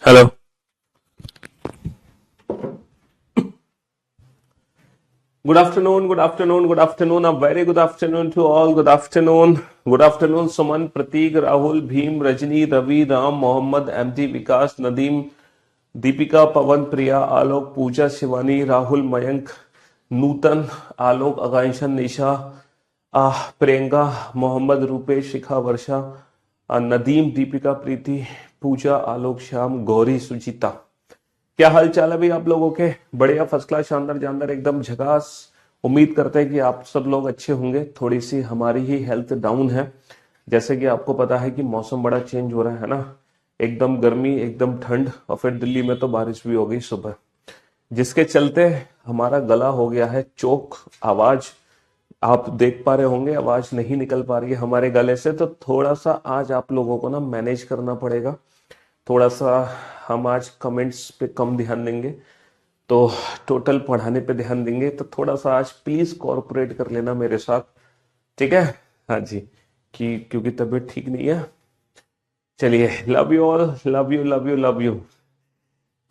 Hello. Good afternoon, good afternoon, good afternoon. A very good afternoon to all. Good afternoon. Good afternoon, Suman, Prateek, Rahul, Bhim, Rajni, Ravi, Ram, Mohammed, MD, Vikas, Nadeem, Deepika, पवन, प्रिया, आलोक, पूजा, शिवानी, राहुल, मयंक, नूतन, आलोक, आकांक्षा, निशा, प्रियंका, मोहम्मद, रूपेश, शिखा, वर्षा, नदीम, दीपिका, प्रीति, पूजा, आलोक, श्याम, गौरी, सुचिता। क्या हाल चाल है भाई आप लोगों के? बढ़िया, first class, शानदार जानदार, एकदम झकास। उम्मीद करते हैं कि आप सब लोग अच्छे होंगे। थोड़ी सी हमारी ही हेल्थ डाउन है। जैसे कि आपको पता है कि मौसम बड़ा चेंज हो रहा है ना, एकदम गर्मी एकदम ठंड, और फिर दिल्ली में तो बारिश भी हो गई सुबह, जिसके चलते हमारा गला हो गया है चोक। आवाज आप देख पा रहे होंगे, आवाज नहीं निकल पा रही है हमारे गले से, तो थोड़ा सा आज आप लोगों को ना मैनेज करना पड़ेगा। थोड़ा सा हम आज कमेंट्स पे कम ध्यान देंगे, तो टोटल पढ़ाने पे ध्यान देंगे। तो थोड़ा सा आज प्लीज कोऑपरेट कर लेना मेरे साथ, ठीक है? हाँ जी, कि क्योंकि तबीयत ठीक नहीं है। चलिए, love you all, love you love you love you.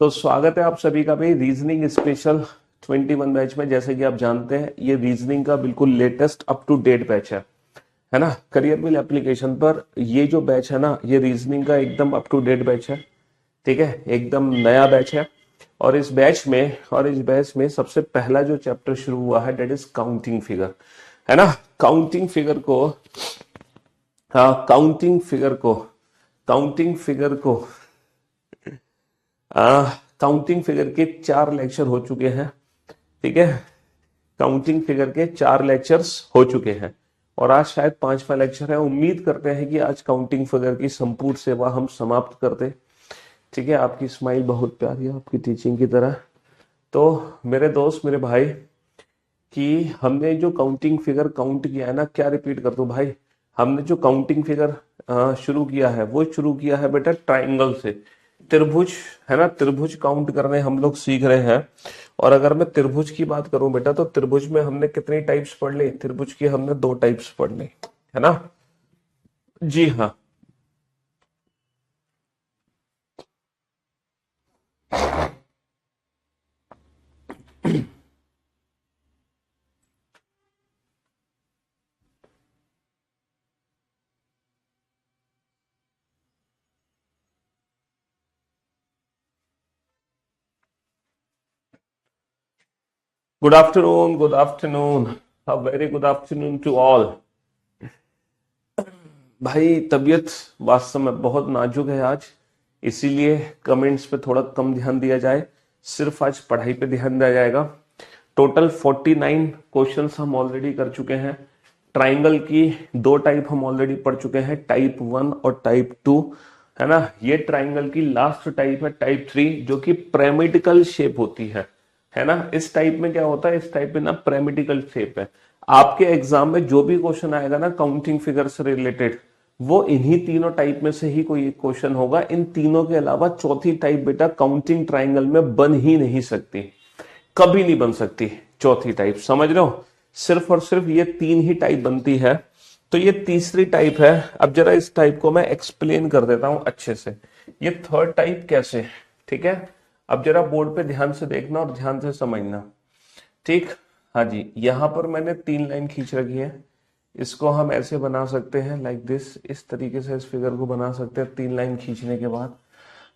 तो स्वागत है आप सभी का भाई रीजनिंग स्पेशल 21 बैच में। जैसे कि आप जानते हैं, ये रीजनिंग का बिल्कुल latest up to date batch है ना। करियर बिल एप्लीकेशन पर ये जो बैच है ना, ये रीजनिंग का एकदम अप टू डेट बैच है, ठीक है? एकदम नया बैच है। और इस बैच में सबसे पहला जो चैप्टर शुरू हुआ है, डेट इज काउंटिंग फिगर, है ना। काउंटिंग फिगर को, हाँ, काउंटिंग फिगर को काउंटिंग फिगर के 4 लेक्चर हो चुके हैं, ठीक है। काउंटिंग फिगर के 4 लेक्चर्स हो चुके हैं, और आज शायद 5वां लेक्चर है। उम्मीद करते हैं कि आज काउंटिंग फिगर की संपूर्ण सेवा हम समाप्त कर दें, ठीक है। आपकी स्माइल बहुत प्यारी है, आपकी टीचिंग की तरह। तो मेरे दोस्त, मेरे भाई, कि हमने जो काउंटिंग फिगर काउंट किया है ना, क्या रिपीट कर दूं भाई, हमने जो काउंटिंग फिगर शुरू किया है, वो शुरू किया है बेटा ट्राइंगल से। त्रिभुज, है ना, त्रिभुज काउंट करने हम लोग सीख रहे हैं। और अगर मैं त्रिभुज की बात करूं बेटा, तो त्रिभुज में हमने कितनी टाइप्स पढ़ ली? त्रिभुज की हमने 2 टाइप्स पढ़ ली, है ना। जी हाँ। Good afternoon, good afternoon, a very good afternoon to all. भाई तबीयत वास्तव में बहुत नाजुक है आज, इसीलिए कमेंट्स पे थोड़ा कम ध्यान दिया जाए, सिर्फ आज पढ़ाई पे ध्यान दिया जाएगा। टोटल 49 क्वेश्चंस हम ऑलरेडी कर चुके हैं। ट्राइंगल की 2 टाइप हम ऑलरेडी पढ़ चुके हैं, टाइप 1 और टाइप 2, है ना। ये ट्राइंगल की लास्ट टाइप है, टाइप 3, जो कि पिरामिडिकल शेप होती है ना। इस टाइप में क्या होता है, इस टाइप में ना पिरामिडिकल शेप है। आपके एग्जाम में जो भी क्वेश्चन आएगा ना काउंटिंग फिगर से रिलेटेड, वो इन्हीं तीनों टाइप में से ही कोई एक क्वेश्चन होगा। इन तीनों के अलावा चौथी टाइप बेटा काउंटिंग ट्राइंगल में बन ही नहीं सकती, कभी नहीं बन सकती चौथी टाइप, समझ रहे हो। सिर्फ और सिर्फ ये 3 ही टाइप बनती है। तो ये तीसरी टाइप है। अब जरा इस टाइप को मैं एक्सप्लेन कर देता हूं अच्छे से, ये थर्ड टाइप कैसे, ठीक है। अब जरा बोर्ड पे ध्यान से देखना और ध्यान से समझना, ठीक। हाँ जी, यहां पर मैंने 3 लाइन खींच रखी है। इसको हम ऐसे बना सकते हैं, लाइक दिस, इस तरीके से इस फिगर को बना सकते हैं 3 लाइन खींचने के बाद।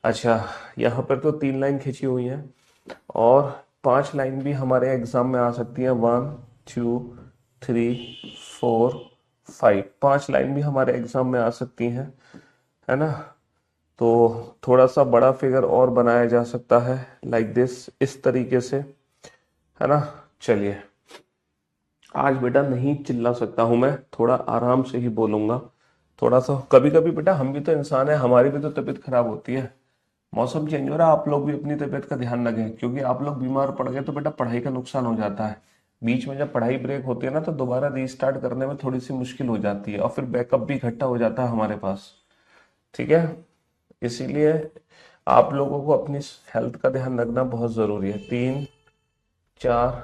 अच्छा, यहाँ पर तो 3 लाइन खींची हुई है, और 5 लाइन भी हमारे एग्जाम में आ सकती है। 1 2 3 4 5, 5 लाइन भी हमारे एग्जाम में आ सकती हैं, है ना। तो थोड़ा सा बड़ा फिगर और बनाया जा सकता है, लाइक दिस, इस तरीके से, है ना। चलिए, आज बेटा नहीं चिल्ला सकता हूं मैं, थोड़ा आराम से ही बोलूंगा। थोड़ा सा कभी कभी बेटा हम भी तो इंसान है, हमारी भी तो तबीयत खराब होती है। मौसम चेंज हो रहा है, आप लोग भी अपनी तबीयत का ध्यान रखें, क्योंकि आप लोग बीमार पड़ गए तो बेटा पढ़ाई का नुकसान हो जाता है। बीच में जब पढ़ाई ब्रेक होती है ना, तो दोबारा रीस्टार्ट करने में थोड़ी सी मुश्किल हो जाती है, और फिर बैकअप भी इकट्ठा हो जाता है हमारे पास, ठीक है। इसीलिए आप लोगों को अपनी हेल्थ का ध्यान रखना बहुत जरूरी है। 3 4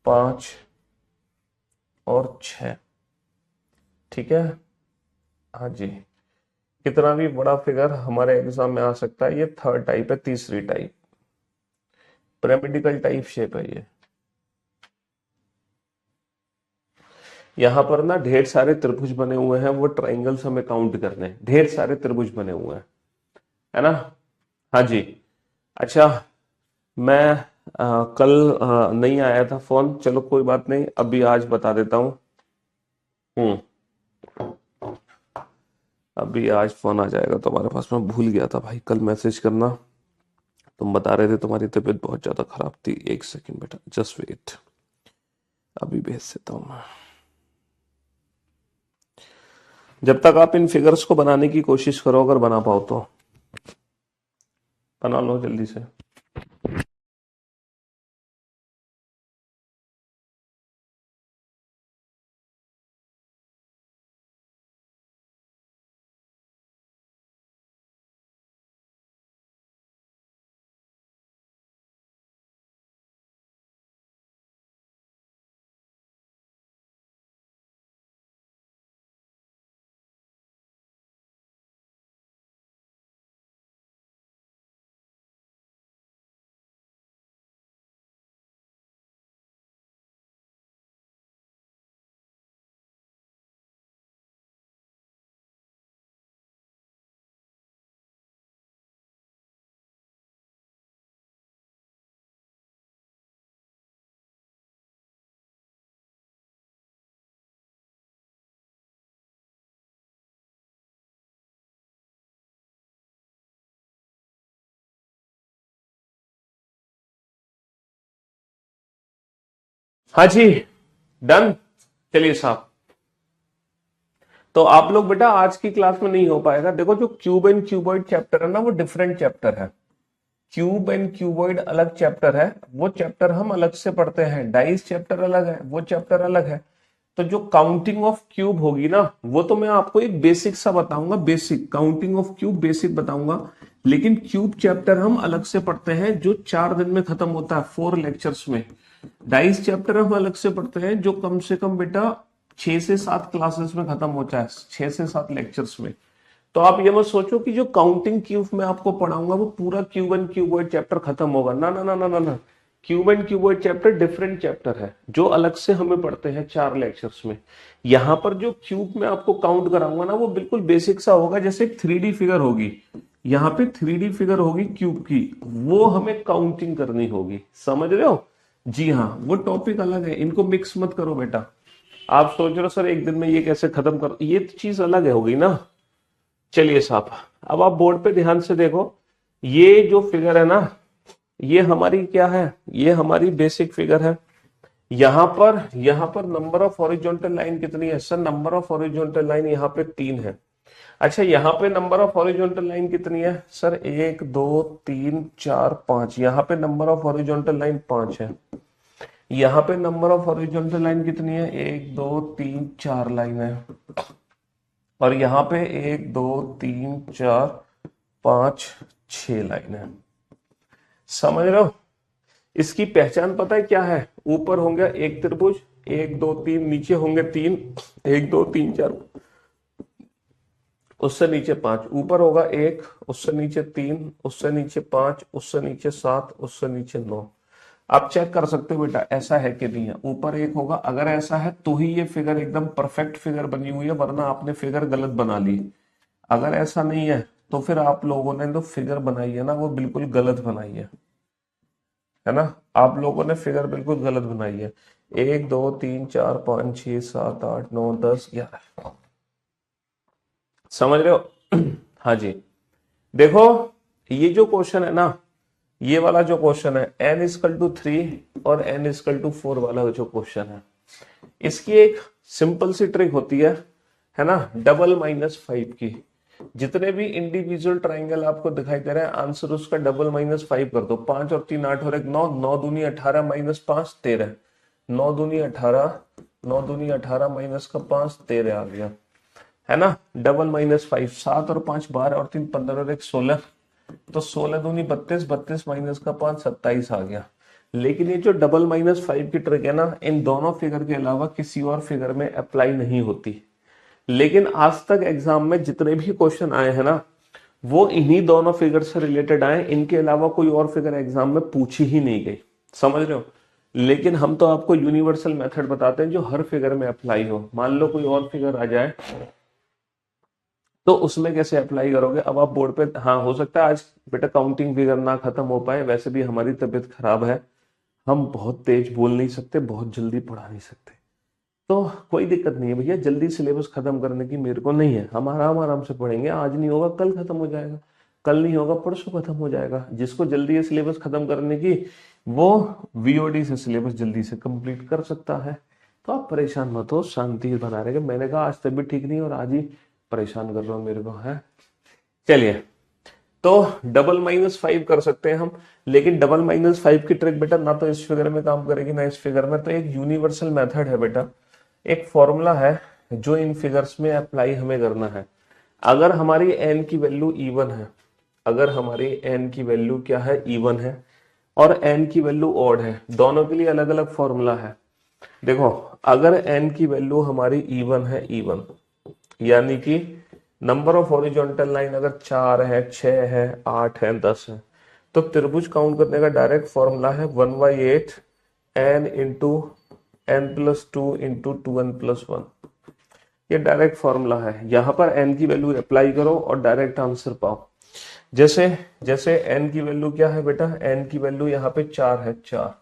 5 और 6, ठीक है। हाँ जी, कितना भी बड़ा फिगर हमारे एग्जाम में आ सकता है। ये थर्ड टाइप है, तीसरी टाइप पिरामिडिकल टाइप शेप है ये। यहाँ पर ना ढेर सारे त्रिभुज बने हुए हैं, वो ट्राइंगल्स हमें काउंट करने हैं, ढेर सारे त्रिभुज बने हुए हैं, है ना। हाँ जी। अच्छा, मैं कल नहीं आया था फोन, चलो कोई बात नहीं, अभी आज बता देता हूँ। हम्म। अभी आज फोन आ जाएगा तुम्हारे पास, मैं भूल गया था भाई कल मैसेज करना। तुम बता रहे थे तुम्हारी तबीयत बहुत ज्यादा खराब थी। एक सेकंड बेटा, जस्ट वेट, अभी भेज देता हूँ मैं। जब तक आप इन फिगर्स को बनाने की कोशिश करो, अगर बना पाओ तो बना लो जल्दी से। हाँ जी, डन। चलिए साहब, तो आप लोग बेटा आज की क्लास में नहीं हो पाएगा। देखो, जो क्यूब एंड क्यूबॉइड चैप्टर है ना, वो डिफरेंट चैप्टर है। क्यूब एंड क्यूबॉइड अलग चैप्टर है, वो चैप्टर हम अलग से पढ़ते हैं। डाइस चैप्टर अलग है, वो चैप्टर अलग है। तो जो काउंटिंग ऑफ क्यूब होगी ना, वो तो मैं आपको एक बेसिक सा बताऊंगा, basic counting of cube basic बताऊंगा। लेकिन क्यूब चैप्टर हम अलग से पढ़ते हैं, जो 4 दिन में खत्म होता है, 4 लेक्चर्स में। डाइस चैप्टर हम अलग से पढ़ते हैं, जो कम से कम बेटा 6 से 7 क्लासेस में खत्म होता है, 6 से 7 लेक्चर्स में। तो आप ये मत सोचो कि जो काउंटिंग क्यूब मैं आपको पढ़ाऊंगा वो पूरा क्यूब एंड क्यूबॉइड चैप्टर खत्म होगा। ना ना ना ना ना ना, cube and cuboid chapter different chapter है, जो अलग से हमें पढ़ते हैं 4 लेक्चर्स में। यहाँ पर जो क्यूब में आपको काउंट कराऊंगा ना, वो बिल्कुल बेसिक सा होगा, जैसे एक 3D फिगर होगी। यहाँ पे 3D फिगर होगी क्यूब की, वो हमें काउंटिंग करनी होगी, समझ रहे हो। जी हाँ, वो टॉपिक अलग है, इनको मिक्स मत करो बेटा। आप सोच रहे हो सर एक दिन में ये कैसे खत्म कर, ये तो चीज अलग है, होगी ना। चलिए साहब, अब आप बोर्ड पे ध्यान से देखो। ये जो फिगर है ना, ये हमारी क्या है, ये हमारी बेसिक फिगर है। यहाँ पर नंबर ऑफ हॉरिजॉन्टल लाइन कितनी है sir? Number of horizontal line यहाँ पे 3 है। अच्छा, यहाँ पे नंबर ऑफ हॉरिजॉन्टल लाइन कितनी है सर? 1 2 3 4 5। यहाँ पे नंबर ऑफ हॉरिजॉन्टल लाइन 5 है। यहाँ पे नंबर ऑफ हॉरिजॉन्टल लाइन कितनी है? 1 2 3 4 लाइन है। और यहाँ पे 1 2 3 4 5 6 लाइन है। समझ रहे हो? इसकी पहचान पता है क्या है? ऊपर होंगे एक त्रिभुज, 1 2 3, नीचे होंगे 3, 1 2 3 4, उससे नीचे 5, ऊपर होगा 1, उससे नीचे 3, उससे नीचे 5, उससे नीचे 7, उससे नीचे 9। आप चेक कर सकते हो बेटा ऐसा है कि नहीं है। ऊपर 1 होगा, अगर ऐसा है तो ही ये फिगर एकदम परफेक्ट फिगर बनी हुई है, वरना आपने फिगर गलत बना ली। अगर ऐसा नहीं है तो फिर आप लोगों ने जो फिगर बनाई है ना, वो बिल्कुल गलत बनाई है ना। आप लोगों ने फिगर बिल्कुल गलत बनाई है। 1 2 3 4 5 6 7 8 9 10 11। समझ रहे हो? हाँ जी। देखो, ये जो क्वेश्चन है ना, ये वाला जो क्वेश्चन है n = 3 और n = 4 वाला जो क्वेश्चन है, इसकी एक सिंपल सी ट्रिक होती है ना, डबल -5 की। जितने भी इंडिविजुअल ट्राइंगल आपको दिखाई दे रहे हैं, आंसर उसका डबल -5 कर दो। 5 और 3 8 और 1 9, 9 दूनी 18 -5 13, 9 दूनी 18, 9 दूनी 18 माइनस का 5 13 आ गया, है ना। डबल -5, 7 और 5 12 और 3 15 और 1 16, तो 16 दूनी 32, 32 माइनस का 5 27 आ गया। लेकिन ये जो डबल -5 की ट्रिक है ना, इन दोनों फिगर के अलावा किसी और फिगर में अप्लाई नहीं होती। लेकिन आज तक एग्जाम में जितने भी क्वेश्चन आए हैं ना, वो इन्हीं दोनों फिगर से रिलेटेड आए, इनके अलावा कोई और फिगर एग्जाम में पूछी ही नहीं गई। समझ रहे हो? लेकिन हम तो आपको यूनिवर्सल मेथड बताते हैं जो हर फिगर में अप्लाई हो। मान लो कोई और फिगर आ जाए तो उसमें कैसे अप्लाई करोगे? अब आप बोर्ड पे, हाँ हो सकता है आज बेटा काउंटिंग फिगर ना खत्म हो पाए, वैसे भी हमारी तबीयत खराब है, हम बहुत तेज बोल नहीं सकते, बहुत जल्दी पढ़ा नहीं सकते, तो कोई दिक्कत नहीं है भैया। जल्दी सिलेबस खत्म करने की मेरे को नहीं है, हम आराम आराम से पढ़ेंगे। आज नहीं होगा कल खत्म हो जाएगा, कल नहीं होगा परसों खत्म हो जाएगा। जिसको जल्दी है सिलेबस खत्म करने की, वो वीओडी से सिलेबस जल्दी से कंप्लीट कर सकता है। तो आप परेशान मत हो, शांति बना रहेगा। मैंने कहा आज तबीयत ठीक नहीं और आज ही परेशान कर रहा हूँ मेरे को, है। चलिए, तो डबल माइनस फाइव कर सकते हैं हम, लेकिन डबल माइनस फाइव की ट्रिक बेटा ना तो इस फिगर में काम करेगी ना इस फिगर में। तो एक यूनिवर्सल मेथड है बेटा, एक फॉर्मूला है जो इन फिगर्स में अप्लाई हमें करना है। अगर हमारी एन की वैल्यू इवन है, अगर हमारी एन की वैल्यू क्या है, इवन है, और एन की वैल्यू ऑड है, दोनों के लिए अलग अलग फॉर्मूला है। देखो, अगर एन की वैल्यू हमारी इवन है, इवन यानी कि नंबर ऑफ हॉरिजॉन्टल लाइन अगर 4 है, 6 है, 8 है, 10 है, तो त्रिभुज काउंट करने का डायरेक्ट फॉर्मूला है 1/8 n into n plus two into 2n+1। ये डायरेक्ट फॉर्मूला है। यहां पर एन की वैल्यू अप्लाई करो और डायरेक्ट आंसर पाओ। जैसे जैसे एन की वैल्यू क्या है बेटा, एन की वैल्यू यहाँ पे 4 है, 4,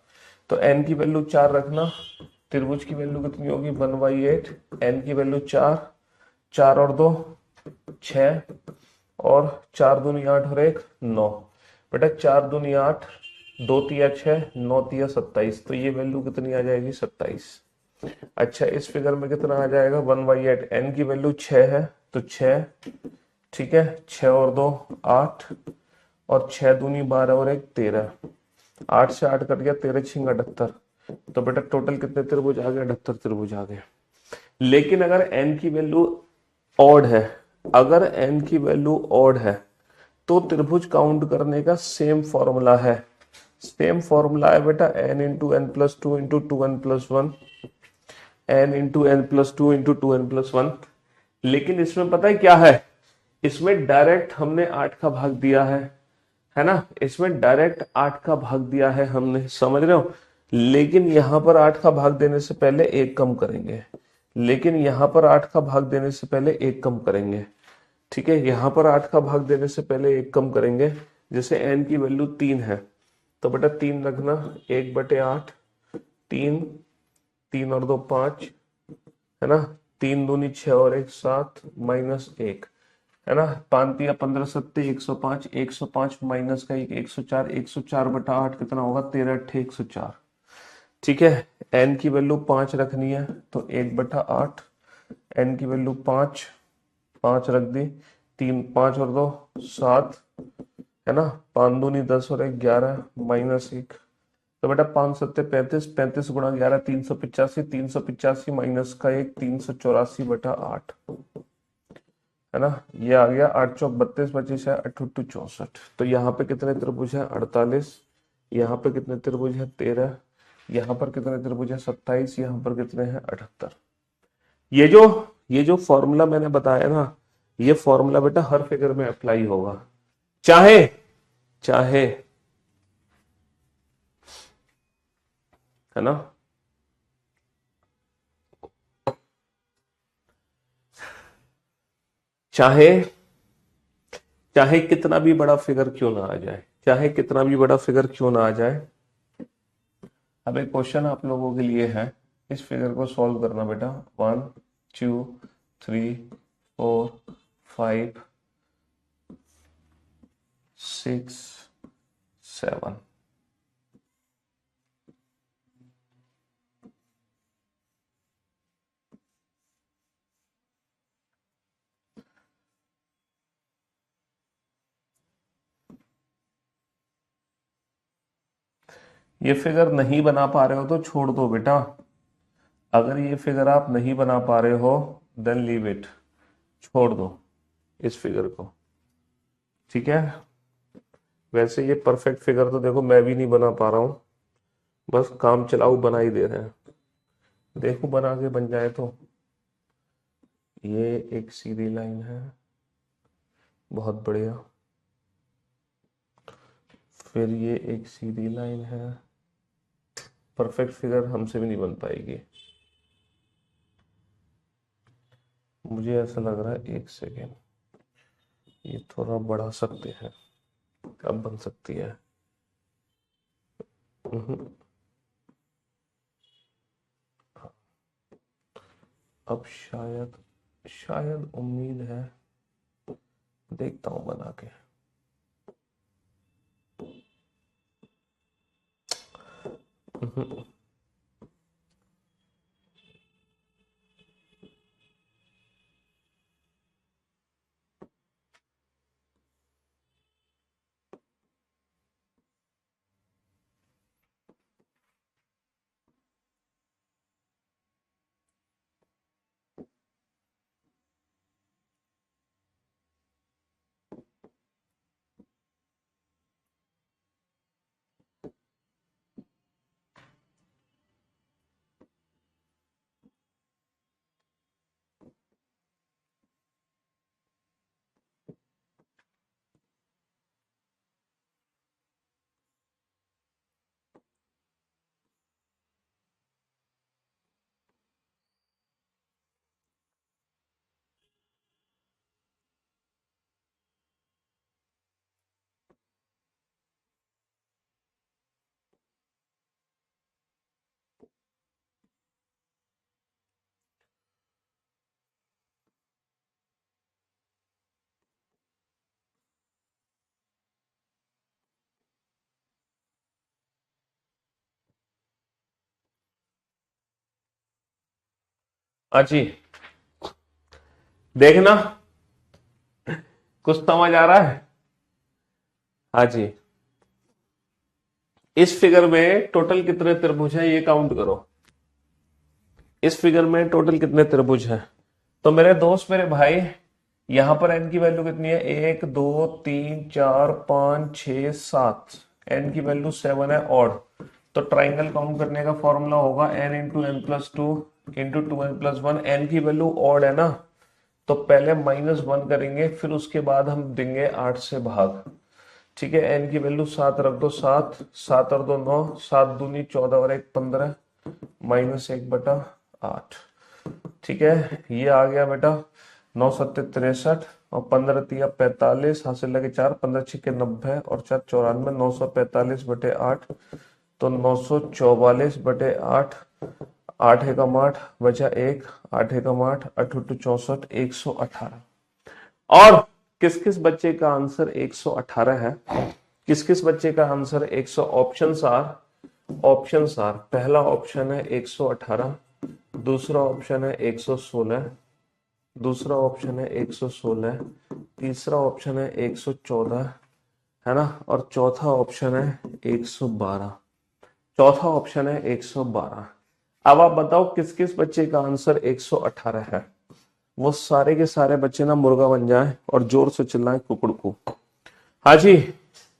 तो एन की वैल्यू 4 रखना। त्रिभुज की वैल्यू कितनी होगी, 1/8, एन की वैल्यू 4, 4 और 2 6, और 4 दूनी 8 और 1 9। बेटा 4 दूनी 8, 2 तिया 6, 9 तिया 27, तो ये वैल्यू कितनी आ जाएगी, 27। अच्छा, इस फिगर में कितना आ जाएगा, 1/8, एन की वैल्यू 6 है तो 6, ठीक है, 6 और 2 8, और 6 दूनी 12 और 1 13, 8 से 8 कट गया, 13 छिंग 78, तो बेटा टोटल कितने त्रिभुज आ गए, 78 त्रिभुज आ गए। लेकिन अगर एन की वैल्यू ऑड है, अगर एन की वैल्यू ऑड है, तो त्रिभुज काउंट करने का सेम फॉर्मूला है, सेम फॉर्मूला है बेटा, n into n plus two into 2n+1, n into n plus two into 2n+1। लेकिन इसमें पता है क्या है, इसमें डायरेक्ट हमने 8 का भाग दिया है ना, इसमें डायरेक्ट 8 का भाग दिया है हमने, समझ रहे हो। लेकिन यहां पर 8 का भाग देने से पहले एक कम करेंगे, लेकिन यहां पर 8 का भाग देने से पहले एक कम करेंगे, ठीक है, यहां पर 8 का भाग देने से पहले एक कम करेंगे। जैसे n की वैल्यू 3 है, तो बेटा 3 रखना, 1/8, 3, 3 और 2 5, है ना, 3 दूनी 6 और 1 7, -1, है ना, 5 या 15 सत्ते 105, 105 माइनस का 1 104, 104/8 कितना होगा, 13 8 104, ठीक है। n की वैल्यू 5 रखनी है, तो 1/8, n की वैल्यू 5, 5 रख दी, 3 5 और 2 7, है ना, 5 दूनी 10 और 1 11, -1, तो बेटा 5 सत्ते 35, 35 गुणा 11 385, 385 माइनस का 1 384/8, है ना, ये आ गया 8 चौक 32, 25 है 8 2 64। तो यहाँ पे कितने त्रिभुज है, 48, यहाँ पे कितने त्रिभुज है, 13, यहाँ पर कितने त्रिभुज है, 27, यहाँ पर कितने हैं, 78। ये जो ये जो फॉर्मूला मैंने बताया ना, ये फॉर्मूला बेटा हर फिगर में अप्लाई होगा, चाहे चाहे, है ना, चाहे चाहे कितना भी बड़ा फिगर क्यों ना आ जाए, चाहे कितना भी बड़ा फिगर क्यों ना आ जाए। अब एक क्वेश्चन आप लोगों के लिए है, इस फिगर को सॉल्व करना बेटा, 1 2 3 4 5 6 7। ये फिगर नहीं बना पा रहे हो तो छोड़ दो बेटा, अगर ये फिगर आप नहीं बना पा रहे हो देन लीव इट, छोड़ दो इस फिगर को, ठीक है। वैसे ये परफेक्ट फिगर तो देखो मैं भी नहीं बना पा रहा हूं, बस काम चलाऊ बना ही दे रहे हैं, देखो बना के बन जाए तो। ये एक सीधी लाइन है, बहुत बढ़िया। फिर ये एक सीधी लाइन है, परफेक्ट फिगर हमसे भी नहीं बन पाएगी। मुझे ऐसा लग रहा है, एक सेकेंड, ये थोड़ा बढ़ा सकते हैं, अब बन सकती है। हम्म, अब शायद, शायद उम्मीद है, देखता हूँ बना के। हाँ जी, देखना कुछ समझ आ रहा है। हाँ जी, इस फिगर में टोटल कितने त्रिभुज है ये काउंट करो। इस फिगर में टोटल कितने त्रिभुज हैं? तो मेरे दोस्त, मेरे भाई, यहां पर एन की वैल्यू कितनी है? 1 2 3 4 5 6 7। एन की वैल्यू 7 है और तो ट्राइंगल काउंट करने का फॉर्मूला होगा n into n plus two into two n plus one. एन की वैल्यू ऑड है ना, तो पहले -1 करेंगे, फिर उसके बाद हम देंगे 8 से भाग। ठीक है, एन की वैल्यू 7 रख दो, 7, 7 और 2 9, 7 दूनी 14 और 1 15, -1/8। ठीक है, ये आ गया बेटा 9 7 63 और 15 तिया 45, हासिल लगे 4, 15 छिके 90 और 4 94, 945/8, तो 944/8। 8 एकम 8 बचा 1, 8 एकम 8, 8 8 64, 118। और किस किस बच्चे का आंसर 118 है? किस किस बच्चे का आंसर 100? ऑप्शंस आर, पहला ऑप्शन है 118, दूसरा ऑप्शन है 116, दूसरा ऑप्शन है 116, तीसरा ऑप्शन है 114, है ना, और चौथा ऑप्शन है 112। चौथा ऑप्शन है 112। अब आप बताओ किस किस बच्चे का आंसर 118 है? वो सारे के सारे बच्चे ना मुर्गा बन जाएं और जोर से चिल्लाएं कुकड़कू। हाँ जी,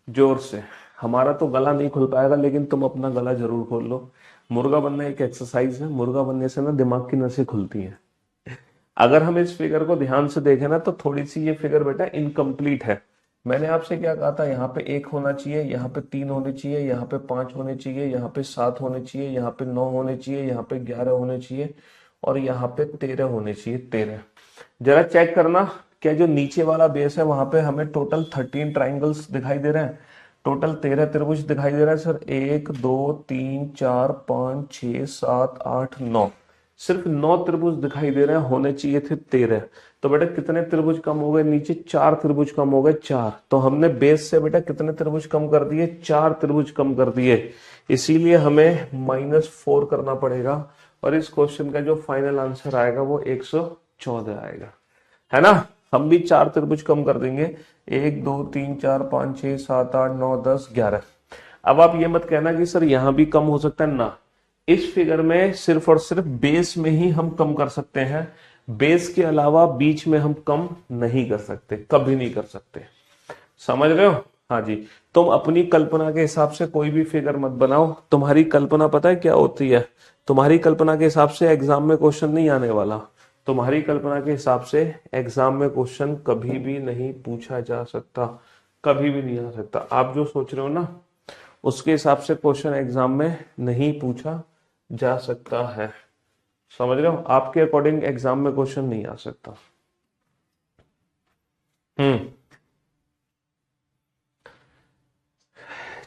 जोर से। हमारा तो गला नहीं खुल पाएगा, लेकिन तुम अपना गला जरूर खोल लो। मुर्गा बनना एक एक्सरसाइज है, मुर्गा बनने से ना दिमाग की नसें खुलती हैं। अगर हम इस फिगर को ध्यान से देखें ना, तो थोड़ी सी ये फिगर बेटा इनकम्प्लीट है। मैंने आपसे क्या कहा था? यहाँ पे 1 होना चाहिए, यहाँ पे 3 होने चाहिए, यहाँ पे 5 होने चाहिए, यहाँ पे 7 होने चाहिए, यहाँ पे 9 होने चाहिए, यहाँ पे 11 होने चाहिए और यहाँ पे 13 होने चाहिए। 13। जरा चेक करना, क्या जो नीचे वाला बेस है वहां पे हमें टोटल 13 ट्राइंगल्स दिखाई दे रहे हैं? टोटल 13 त्रिभुज दिखाई दे रहा है सर। 1 2 3 4 5 6 7 8 9, सिर्फ 9 त्रिभुज दिखाई दे रहे हैं, होने चाहिए थे 13। तो बेटा कितने त्रिभुज कम हो गए नीचे? 4 त्रिभुज कम हो गए, 4। तो हमने बेस से बेटा कितने त्रिभुज कम कर दिए? 4 त्रिभुज कम कर दिए। इसीलिए हमें -4 करना पड़ेगा और इस क्वेश्चन का जो फाइनल आंसर आएगा वो 114 आएगा, है ना। हम भी 4 त्रिभुज कम कर देंगे, 1 2 3 4 5 6 7 8 9 10 11। अब आप ये मत कहना कि सर यहां भी कम हो सकता है ना। इस फिगर में सिर्फ और सिर्फ बेस में ही हम कम कर सकते हैं, बेस के अलावा बीच में हम कम नहीं कर सकते, कभी नहीं कर सकते। समझ रहे हो? हाँ जी। तुम अपनी कल्पना के हिसाब से कोई भी फिगर मत बनाओ। तुम्हारी कल्पना पता है क्या होती है? तुम्हारी कल्पना के हिसाब से एग्जाम में क्वेश्चन नहीं आने वाला। तुम्हारी कल्पना के हिसाब से एग्जाम में क्वेश्चन कभी भी नहीं पूछा जा सकता, कभी भी नहीं आ सकता। आप जो सोच रहे हो ना उसके हिसाब से क्वेश्चन एग्जाम में नहीं पूछा जा सकता है। समझ रहे हो? आपके अकॉर्डिंग एग्जाम में क्वेश्चन नहीं आ सकता। हम्म।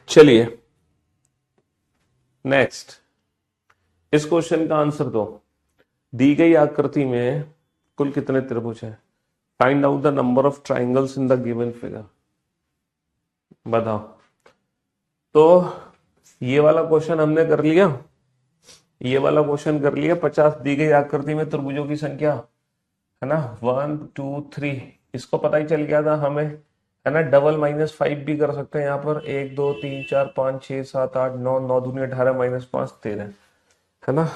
चलिए नेक्स्ट, इस क्वेश्चन का आंसर दो। दी गई आकृति में कुल कितने त्रिभुज हैं? Find out the number of triangles in the given figure. बताओ। तो ये वाला क्वेश्चन हमने कर लिया, ये वाला क्वेश्चन कर लिया। 50 दी गई आकृति में त्रिभुजों की संख्या है ना 1 2 3, इसको पता ही चल गया था हमें, है ना। डबल -5 भी कर सकते हैं यहाँ पर, 1 2 3 4 5 6 7 8 9, 9 दूनी 18 -5 13, है ना।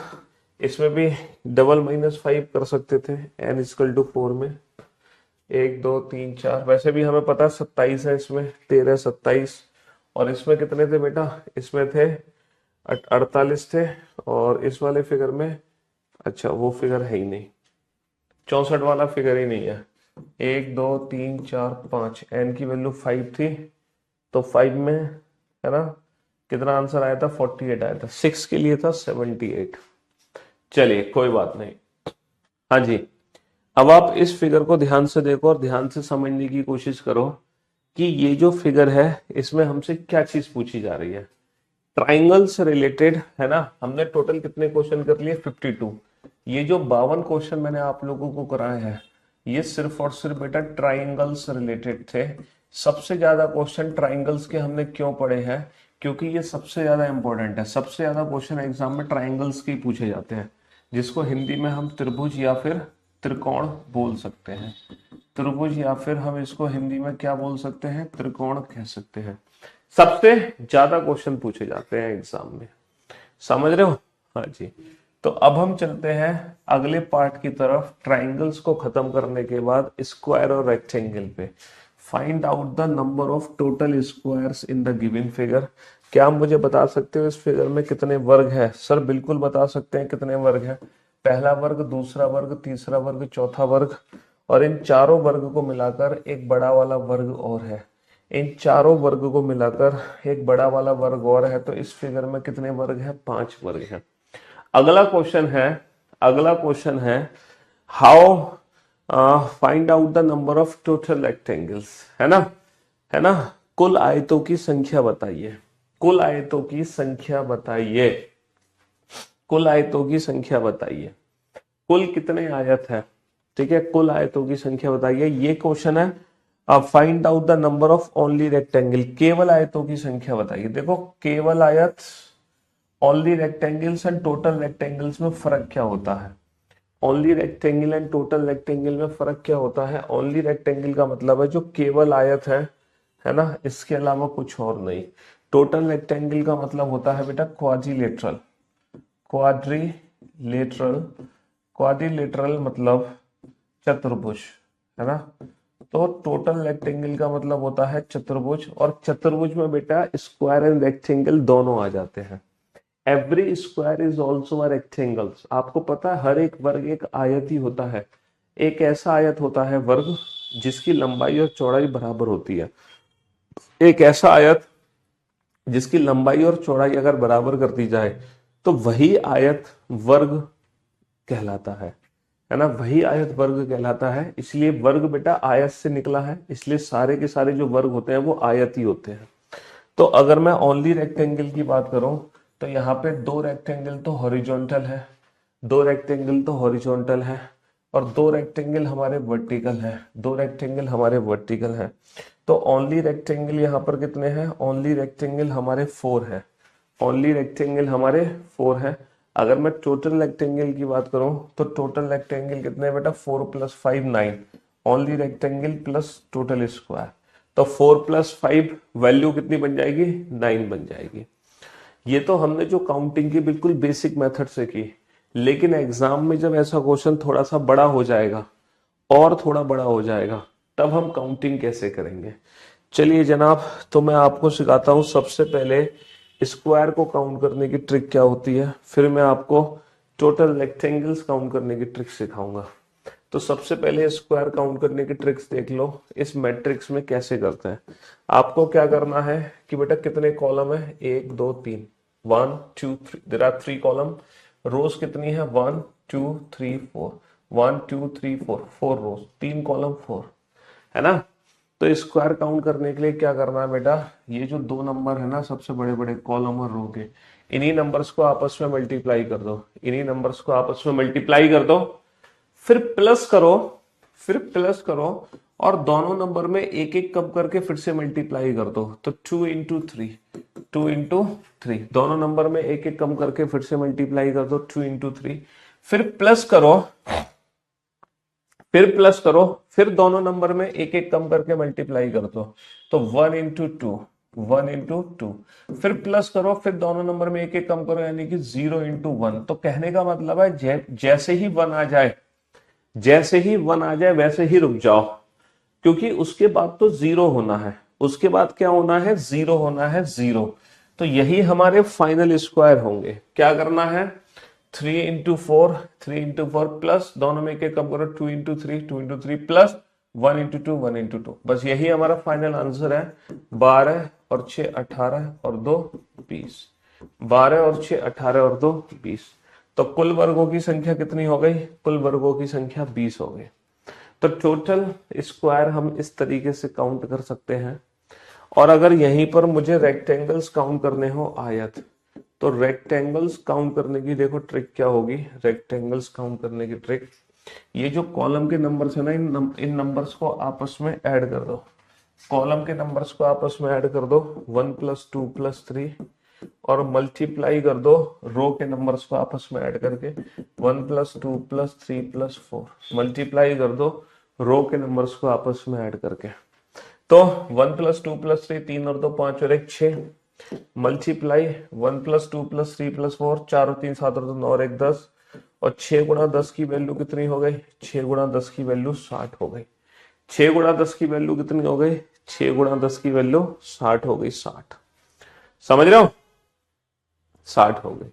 इसमें भी डबल -5 कर सकते थे n=4 में, 1 2 3 4। वैसे भी हमें पता 27 है, इसमें 13 27। और इसमें कितने थे बेटा? इसमें थे 48 थे। और इस वाले फिगर में, अच्छा वो फिगर है ही नहीं, 64 वाला फिगर ही नहीं है। 1 2 3 4 5, n की वैल्यू 5 थी, तो 5 में, है ना, कितना आंसर आया था? 48 आया था। 6 के लिए था 78। चलिए कोई बात नहीं। हाँ जी, अब आप इस फिगर को ध्यान से देखो और ध्यान से समझने की कोशिश करो कि ये जो फिगर है इसमें हमसे क्या चीज पूछी जा रही है। ट्राइंगल से रिलेटेड, है ना। हमने टोटल कितने क्वेश्चन कर लिए? 52। ये जो 52 क्वेश्चन मैंने आप लोगों को कराए हैं ये सिर्फ और सिर्फ बेटा ट्राइंगल से रिलेटेड थे। सबसे ज्यादा क्वेश्चन ट्राइंगल्स के हमने क्यों पढ़े हैं? क्योंकि ये सबसे ज्यादा इंपॉर्टेंट है। सबसे ज्यादा क्वेश्चन एग्जाम में ट्राइंगल्स के ही पूछे जाते हैं, जिसको हिंदी में हम त्रिभुज या फिर त्रिकोण बोल सकते हैं। त्रिभुज या फिर हम इसको हिंदी में क्या बोल सकते हैं? त्रिकोण कह सकते हैं। सबसे ज्यादा क्वेश्चन पूछे जाते हैं एग्जाम में। समझ रहे हो? हाँ जी। तो अब हम चलते हैं अगले पार्ट की तरफ। ट्राइंगल्स को खत्म करने के बाद स्क्वायर और रेक्टेंगल पे। Find out the number of total squares in the given figure. क्या आप मुझे बता सकते हो इस फिगर में कितने वर्ग है? सर बिल्कुल बता सकते हैं कितने वर्ग है। पहला वर्ग, दूसरा वर्ग, तीसरा वर्ग, चौथा वर्ग, और इन चारों वर्ग को मिलाकर एक बड़ा वाला वर्ग और है। इन चारों वर्ग को मिलाकर एक बड़ा वाला वर्ग और है। तो इस फिगर में कितने वर्ग है? 5 वर्ग है। अगला क्वेश्चन है, अगला क्वेश्चन है how find out the number of total rectangles, है ना, है ना। कुल आयतों की संख्या बताइए, कुल आयतों की संख्या बताइए, कुल आयतों की संख्या बताइए। कुल कितने आयत है? ठीक है, कुल आयतों की संख्या बताइए, ये क्वेश्चन है। अब find out the number of only rectangle, केवल आयतों की संख्या बताइए। देखो केवल आयत, only rectangles and total rectangles में फर्क क्या होता है? Only rectangle and total rectangle में फर्क क्या होता है? ओनली रेक्टेंगल का मतलब है जो केवल आयत है ना, इसके अलावा कुछ और नहीं। टोटल रेक्टेंगल का मतलब होता है बेटा क्वाड्रिलेटरल, क्वाड्रिलेटरल, क्वाड्रिलेटरल मतलब चतुर्भुज, है ना। तो टोटल रेक्टेंगल का मतलब होता है चतुर्भुज, और चतुर्भुज में बेटा स्क्वायर एंड रेक्टेंगल दोनों आ जाते हैं। Every square is also a rectangle. आपको पता है हर एक वर्ग एक आयत ही होता है। एक ऐसा आयत होता है वर्ग जिसकी लंबाई और चौड़ाई बराबर होती है। एक ऐसा आयत जिसकी लंबाई और चौड़ाई अगर बराबर कर दी जाए तो वही आयत वर्ग कहलाता है ना, वही आयत वर्ग कहलाता है। इसलिए वर्ग बेटा आयत से निकला है, इसलिए सारे के सारे जो वर्ग होते हैं वो आयत ही होते हैं। तो अगर मैं ओनली रेक्टेंगल की बात करूं तो यहाँ पे 2 रेक्टेंगल तो हॉरिजॉन्टल है, 2 रेक्टेंगल तो हॉरिजॉन्टल है, और 2 रेक्टेंगल हमारे वर्टिकल है, 2 रेक्टेंगल हमारे वर्टिकल है। तो ओनली रेक्टेंगल यहाँ पर कितने हैं? ओनली रेक्टेंगल हमारे 4 है, ओनली रेक्टेंगल हमारे 4 है। अगर मैं टोटल रेक्टेंगल की बात करूं तो टोटल रेक्टेंगल कितने हैं बेटा? 4 + 5 9, only rectangle plus total square. तो 4 + 5 वैल्यू कितनी बन जाएगी? 9 बन जाएगी। ये तो हमने जो काउंटिंग की बिल्कुल बेसिक मेथड से की, लेकिन एग्जाम में जब ऐसा क्वेश्चन थोड़ा सा बड़ा हो जाएगा और थोड़ा बड़ा हो जाएगा तब हम काउंटिंग कैसे करेंगे। चलिए जनाब, तो मैं आपको सिखाता हूं सबसे पहले स्क्वायर को काउंट करने की ट्रिक क्या होती है, फिर मैं आपको टोटल रेक्टेंगल्स काउंट करने की ट्रिक सिखाऊंगा। तो सबसे पहले स्क्वायर काउंट करने की ट्रिक्स देख लो इस मैट्रिक्स में कैसे करते हैं। आपको क्या करना है कि बेटा कितने कॉलम है, 1 2 3, 1 2 3, देयर आर 3 कॉलम। रोज कितनी है, 1 2 3 4, 1 2 3 4, 4 रोज, 3 कॉलम 4, है ना। तो स्क्वायर काउंट करने के लिए क्या करना है बेटा, ये जो दो नंबर है ना सबसे बड़े बड़े कॉलम और रो के, इन्हीं नंबर्स को आपस में मल्टीप्लाई कर दो, इन्हीं नंबर्स को आपस में मल्टीप्लाई कर दो, फिर प्लस करो, फिर प्लस करो, और दोनों नंबर में एक एक कम करके फिर से मल्टीप्लाई कर दो। तो 2 into 3, 2 into 3, दोनों नंबर में एक एक कम करके फिर से मल्टीप्लाई कर दो, 2 into 3, फिर प्लस करो, फिर प्लस करो, फिर दोनों नंबर में एक एक कम करके मल्टीप्लाई कर दो, तो 1 into 2, 1 into 2, फिर प्लस करो, फिर दोनों नंबर में एक एक कम करो, यानी कि 0 into 1। तो कहने का मतलब है जैसे ही वन आ जाए, जैसे ही वन आ जाए वैसे ही रुक जाओ, क्योंकि उसके बाद तो जीरो होना है, उसके बाद क्या होना है, जीरो होना है, जीरो। तो यही हमारे फाइनल स्क्वायर होंगे। क्या करना है, 3 into 4, 3 into 4 प्लस दोनों में एक एक कम करो, 2 into 3, 2 into 3 plus 1 into 2, 1 into 2, बस यही हमारा फाइनल आंसर है। 12 और 6 18 और 2 20, 12 और 6 18 और 2 20। तो कुल वर्गों की संख्या कितनी हो गई, कुल वर्गों की संख्या 20 हो गई। तो टोटल स्क्वायर हम इस तरीके से काउंट कर सकते हैं। और अगर यहीं पर मुझे रेक्टेंगल्स काउंट करने हो आयत, तो रेक्टेंगल्स काउंट करने की देखो ट्रिक क्या होगी। रेक्टेंगल्स काउंट करने की ट्रिक, ये जो कॉलम के नंबर्स है ना, इन नंबर्स को आपस में ऐड कर दो, कॉलम के नंबर्स को आपस में ऐड कर दो, 1 + 2 + 3, और मल्टीप्लाई कर दो रो के नंबर्स को आपस में ऐड करके, 1 + 2 + 3 + 4, मल्टीप्लाई कर दो रो के नंबर्स को आपस में ऐड करके। तो 1 + 2 + 3, 3 और 2 5 और 1 6, मल्टीप्लाई 1 + 2 + 3 + 4, 4 और 3 7 और 2 9 और 1 10, और 6 × 10 की वैल्यू कितनी हो गई, 6 × 10 की वैल्यू 60 हो गई। 6 × 10 की वैल्यू कितनी हो गई, 6 × 10 की वैल्यू 60 हो गई, 60। समझ रहे हो, 60 हो गई।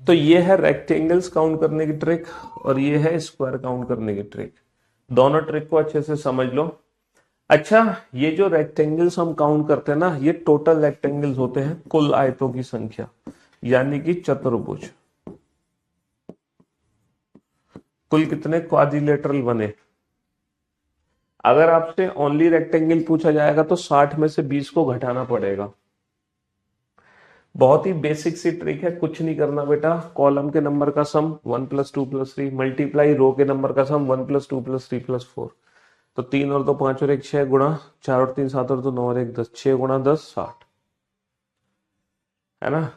तो ये है रेक्टेंगल्स काउंट करने की ट्रिक, और ये है स्क्वायर काउंट करने की ट्रिक। दोनों ट्रिक को अच्छे से समझ लो। अच्छा, ये जो रेक्टेंगल्स हम काउंट करते हैं ना, ये टोटल रेक्टेंगल्स होते हैं, कुल आयतों की संख्या, यानी कि चतुर्भुज। कुल कितने क्वाड्रिलेटरल बने। अगर आपसे ओनली रेक्टेंगल पूछा जाएगा तो 60 में से 20 को घटाना पड़ेगा। बहुत ही बेसिक सी ट्रिक है, कुछ नहीं करना बेटा। कॉलम के नंबर का सम 1 + 2 + 3, मल्टीप्लाई रो के नंबर का सम 1 + 2 + 3 + 4। तो 3 और 2 5 और 1 6 गुणा 4 और 3 7 और 2 9 और 1 10, 6 × 10 60, है ना।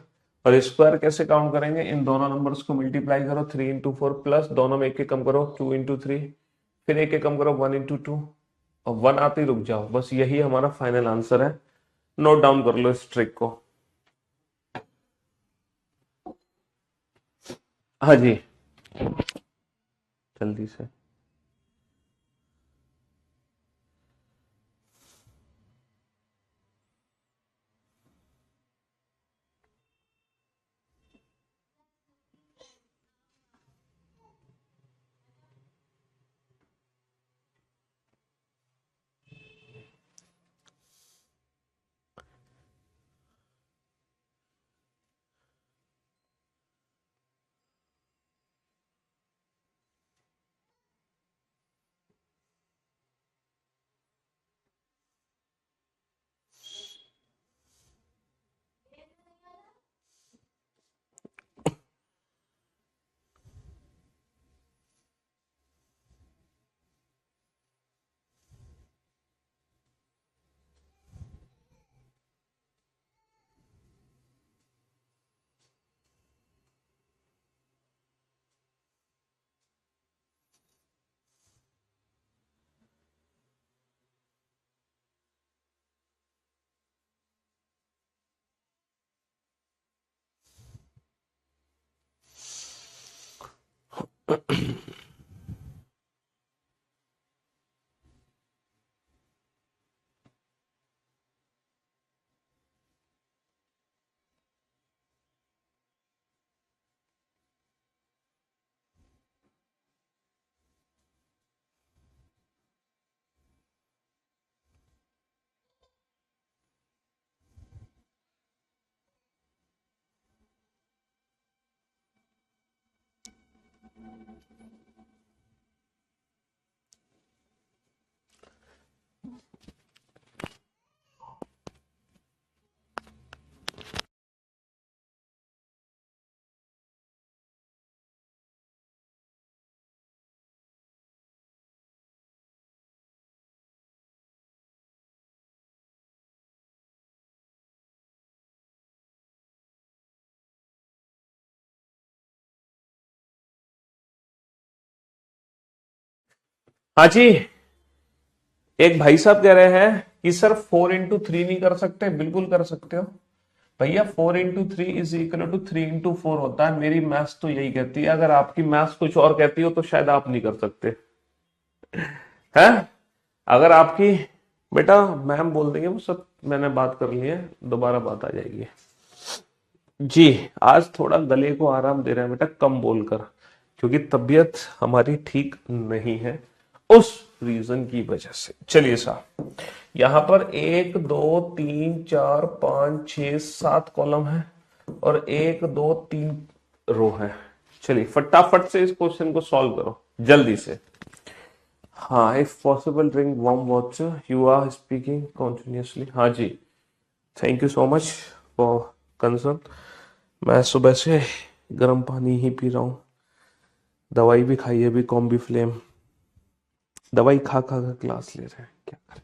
और स्क्वायर कैसे काउंट करेंगे, इन दोनों नंबर्स को मल्टीप्लाई करो, 3 into 4 प्लस दोनों में एक एक कम करो, 2 into 3, फिर एक एक कम करो, 1 into 2, और 1 आते ही रुक जाओ। बस यही हमारा फाइनल आंसर है। नोट डाउन कर लो इस ट्रिक को। हाँ जी, जल्दी से। हाँ जी, एक भाई साहब कह रहे हैं कि सर 4 into 3 नहीं कर सकते? बिल्कुल कर सकते हो भैया। 4 into 3 is equal to 3 into 4 होता है। मेरी मैथ्स तो यही कहती है। अगर आपकी मैथ्स कुछ और कहती हो तो शायद आप नहीं कर सकते हैं। अगर आपकी बेटा मैम बोल देंगे वो सब मैंने बात कर ली है, दोबारा बात आ जाएगी। जी, आज थोड़ा गले को आराम दे रहे हैं बेटा, कम बोलकर, क्योंकि तबीयत हमारी ठीक नहीं है उस रीजन की वजह से। चलिए साहब, यहां पर 1 2 3 4 5 6 7 कॉलम है और 1 2 3 रो है। चलिए फटाफट से इस क्वेश्चन को सॉल्व करो जल्दी से। हाँ, if possible drink warm water, you are speaking continuously. हाँ जी, thank you so much for concern. मैं सुबह से गर्म पानी ही पी रहा हूँ, दवाई भी खाई है, अभी कॉम्बी फ्लेम। दवाई खा खा कर क्लास ले रहे हैं, क्या करें।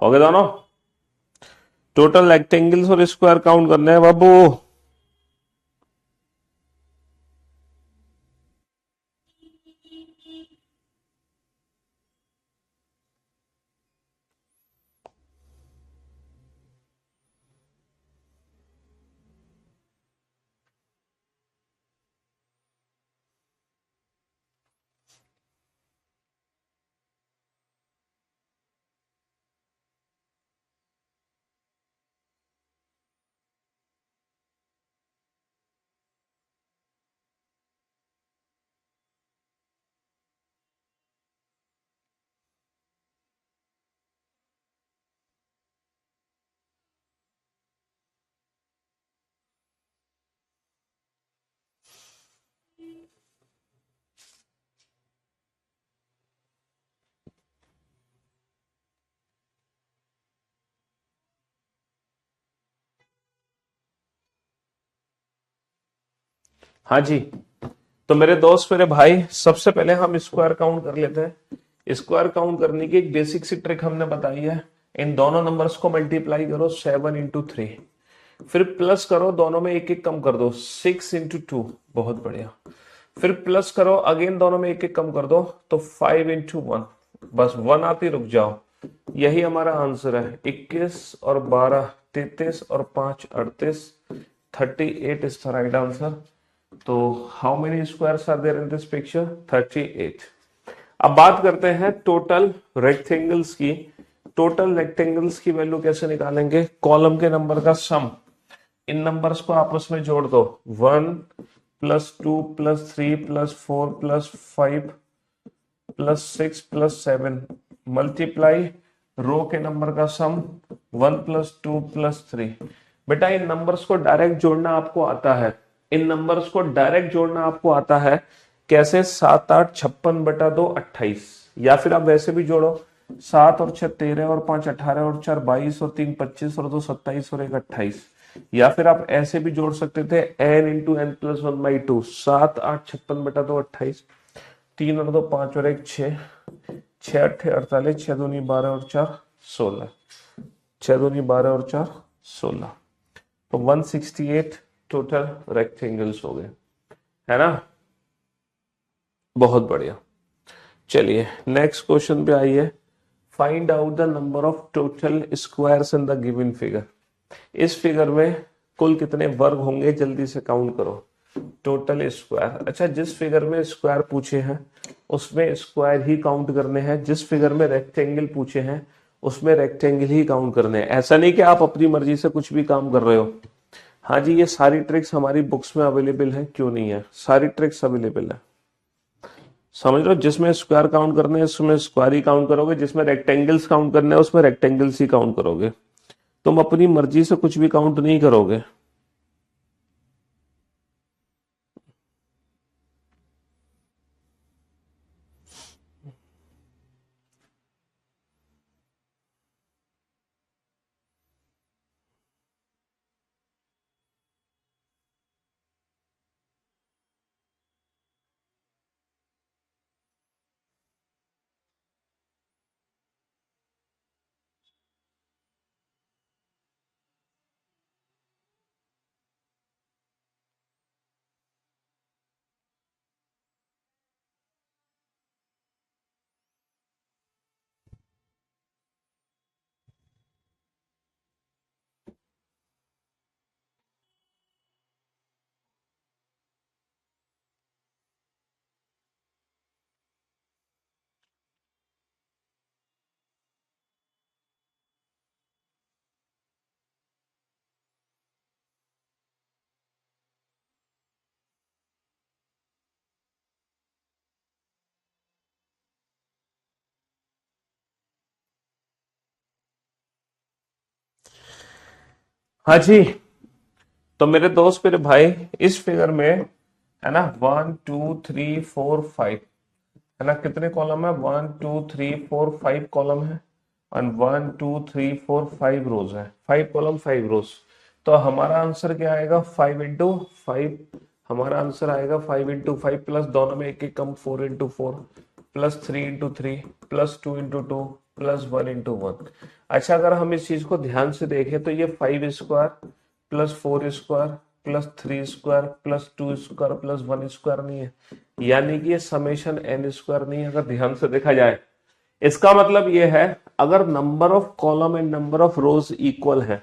हो गए दोनों? टोटल रेक्टेंगल्स और स्क्वायर काउंट करने हैं बाबू। हाँ जी, तो मेरे दोस्त मेरे भाई, सबसे पहले हम स्क्वायर काउंट कर लेते हैं। स्क्वायर काउंट करने की एक बेसिक सी ट्रिक हमने बताई है। इन दोनों नंबर्स को मल्टीप्लाई करो 7 into 3, फिर प्लस करो, दोनों में एक एक कम कर दो, 6 into 2। बहुत बढ़िया। फिर प्लस करो, अगेन दोनों में एक एक कम कर दो, तो 5 into 1। बस 1 आती रुक जाओ। यही हमारा आंसर है। 21 और 12 33 और 5 38, 38 इज द राइट आंसर। तो how many squares are there in this picture? 38। अब बात करते हैं टोटल रेक्टेंगल्स की। टोटल रेक्टेंगल्स की वैल्यू कैसे निकालेंगे? कॉलम के नंबर का सम, इन नंबर्स को आपस में जोड़ दो, 1 plus 2 plus 3 plus 4 plus 5 plus 6 plus 7 multiply row के नंबर का सम 1 प्लस 2 प्लस 3। बेटा इन नंबर्स को डायरेक्ट जोड़ना आपको आता है, इन नंबर्स को डायरेक्ट जोड़ना आपको आता है। कैसे? 7 8 56 बटा 2 28, या फिर आप वैसे भी जोड़ो, 7 और 6 13 और 5 18 और 4 22 और 3 25 और 2 27 और 1 28। या फिर आप ऐसे भी जोड़ सकते थे n इंटू एन प्लस 1/2, 7 8 56 बटा 2 28, 3 और 2 5 और 1 6, 6 8 48, 6 दूनी 12 और 4 16, 6 दूनी 12 और 4 16, तो 168 टोटल रेक्टेंगल्स हो गए, है ना? बहुत बढ़िया। चलिए नेक्स्ट क्वेश्चन पे आइए। Find out the number of total squares in the given figure. इस फिगर में कुल कितने वर्ग होंगे, जल्दी से काउंट करो। टोटल स्क्वायर, अच्छा जिस फिगर में स्क्वायर पूछे हैं उसमें स्क्वायर ही काउंट करने हैं, जिस फिगर में रेक्टेंगल पूछे हैं उसमें रेक्टेंगल ही काउंट करने हैं। ऐसा नहीं कि आप अपनी मर्जी से कुछ भी काम कर रहे हो। हाँ जी, ये सारी ट्रिक्स हमारी बुक्स में अवेलेबल है, क्यों नहीं है, सारी ट्रिक्स अवेलेबल है। समझ लो, जिसमें स्क्वायर काउंट करने हैं उसमें स्क्वायर ही काउंट करोगे, जिसमें रेक्टेंगल्स काउंट करने हैं उसमें रेक्टेंगल्स ही काउंट करोगे। तुम अपनी मर्जी से कुछ भी काउंट नहीं करोगे। हाँ जी, तो मेरे दोस्त मेरे भाई, इस फिगर में है ना 1 2 3 4 5, है ना, कितने कॉलम है? 1 2 3 4 5 कॉलम है, और 1 2 3 4 5 रोज है, 5 कॉलम 5 रोज। तो हमारा आंसर क्या आएगा? 5 इंटू 5, हमारा आंसर आएगा 5 इंटू 5 प्लस दोनों में एक एक कम 4 into 4 plus 3 into 3 plus 2 into 2 plus 1 into 1। अच्छा अगर हम इस चीज को ध्यान से देखें तो ये 5 square plus 4 square plus 3 square plus 2 square plus 1 square नहीं है, यानी कि ये समेशन एन स्क्वायर नहीं है अगर ध्यान से देखा जाए। इसका मतलब ये है अगर number of column and number of rose equal है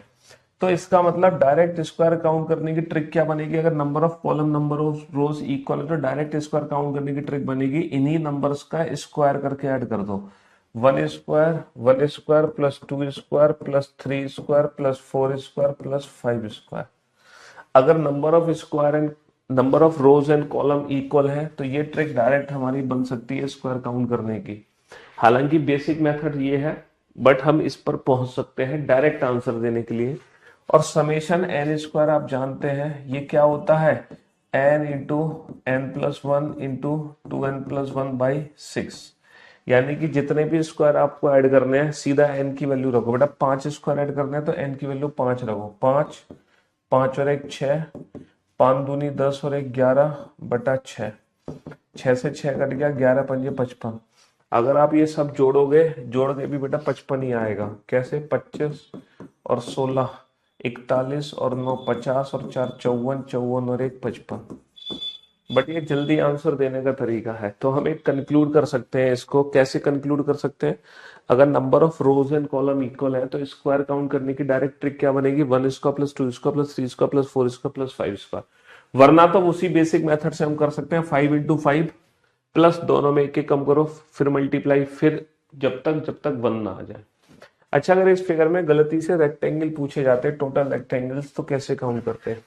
तो इसका मतलब डायरेक्ट स्क्वायर काउंट करने की ट्रिक क्या बनेगी? अगर number of column number of rose equal है तो डायरेक्ट स्क्वायर काउंट करने की ट्रिक बनेगी इन्हीं नंबर्स का स्क्वायर करके ऐड कर दो। 1 square plus 2 square plus 3 square plus 4 square plus 5 square. अगर number of square and number of rows and column equal है तो ये ट्रिक डायरेक्ट हमारी बन सकती है स्क्वायर काउंट करने की। हालांकि बेसिक मेथड ये है, बट हम इस पर पहुंच सकते हैं डायरेक्ट आंसर देने के लिए। और समेशन एन स्क्वायर आप जानते हैं ये क्या होता है? N into n plus 1 into 2n+1/6, यानी कि जितने भी स्क्वायर आपको ऐड करने हैं सीधा एन की वैल्यू रखो। बेटा 5 स्क्वायर ऐड करने हैं तो एन की वैल्यू 5 रखो, 5 5 और 1 6, 5 दूनी 10 और 1 11 बटा 6, 6 से 6 कट गया, 11 पंजे 55। अगर आप ये सब जोड़ोगे, जोड़ के भी बेटा 55 ही आएगा। कैसे? 25 और 16 41 और 9 50 और 4 54, 54 और 1 55। बट ये जल्दी आंसर देने का तरीका है, तो हम एक कंक्लूड कर सकते हैं। इसको कैसे कंक्लूड कर सकते हैं? अगर number of rows and column equal है तो स्क्वायर काउंट करने की डायरेक्ट ट्रिक क्या बनेगी? 1 square plus 2 square plus 3 square plus 4 square plus 5 square. वरना तो उसी बेसिक मेथड से हम कर सकते हैं 5 इंटू 5 प्लस दोनों में एक एक कम करो, फिर मल्टीप्लाई, फिर जब तक 1 ना आ जाए। अच्छा, अगर इस फिगर में गलती से रेक्टेंगल पूछे जाते हैं, टोटल रेक्टेंगल्स, तो कैसे काउंट करते हैं?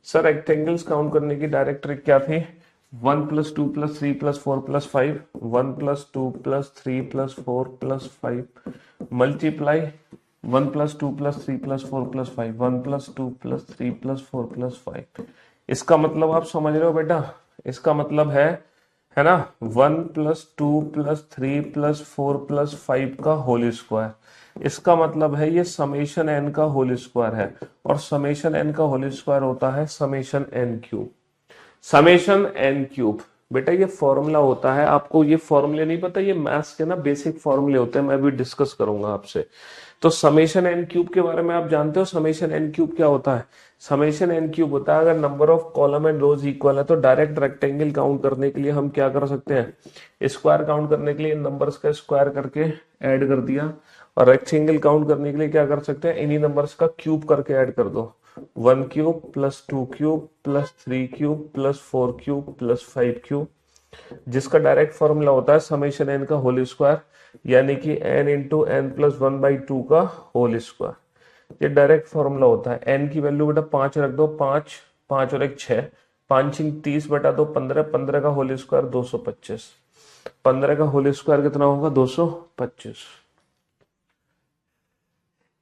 सर रेक्टेंगल्स काउंट करने की डायरेक्ट ट्रिक क्या थी? 1 + 2 + 3 + 4 + 5, 1 + 2 + 3 + 4 + 5 मल्टीप्लाई 1 + 2 + 3 + 4 + 5, 1 + 2 + 3 + 4 + 5। इसका मतलब आप समझ रहे हो बेटा? इसका मतलब है ना, 1 + 2 + 3 + 4 + 5 का होल स्क्वायर। इसका मतलब है ये समेशन एन का होल स्क्वायर है, और समेशन एन का होल स्क्वायर होता है summation n cube. Summation n cube बेटा ये फॉर्मूला होता है, आपको ये फॉर्मूले नहीं पता, ये मैथ्स के ना बेसिक फॉर्मूले होते हैं, मैं अभी डिस्कस करूंगा आपसे। तो समेशन एन क्यूब के बारे में आप जानते हो? समेशन एन क्यूब क्या होता है? समेशन एन क्यूब होता है, अगर number of column and rows equal है तो डायरेक्ट रेक्टेंगल काउंट करने के लिए हम क्या कर सकते हैं? स्क्वायर काउंट करने के लिए इन नंबर्स का स्क्वायर करके ऐड कर दिया, और रेक्टेंगल काउंट करने के लिए क्या कर सकते हैं? इन्हीं नंबर्स का क्यूब करके ऐड कर दो। 1³ + 2³ + 3³ + 4³ + 5³, जिसका डायरेक्ट फॉर्मूला होता है समेशन एन का होल स्क्वायर, यानी कि n इंटू एन प्लस 1/2 का होल स्क्वायर। ये डायरेक्ट फॉर्मूला होता है। n की वैल्यू बेटा 5 रख दो, 5 5 और 1 6, 5 × 30 बटा 2 15, 15 का होल स्क्वायर 225, 15 का होल स्क्वायर कितना होगा? 225।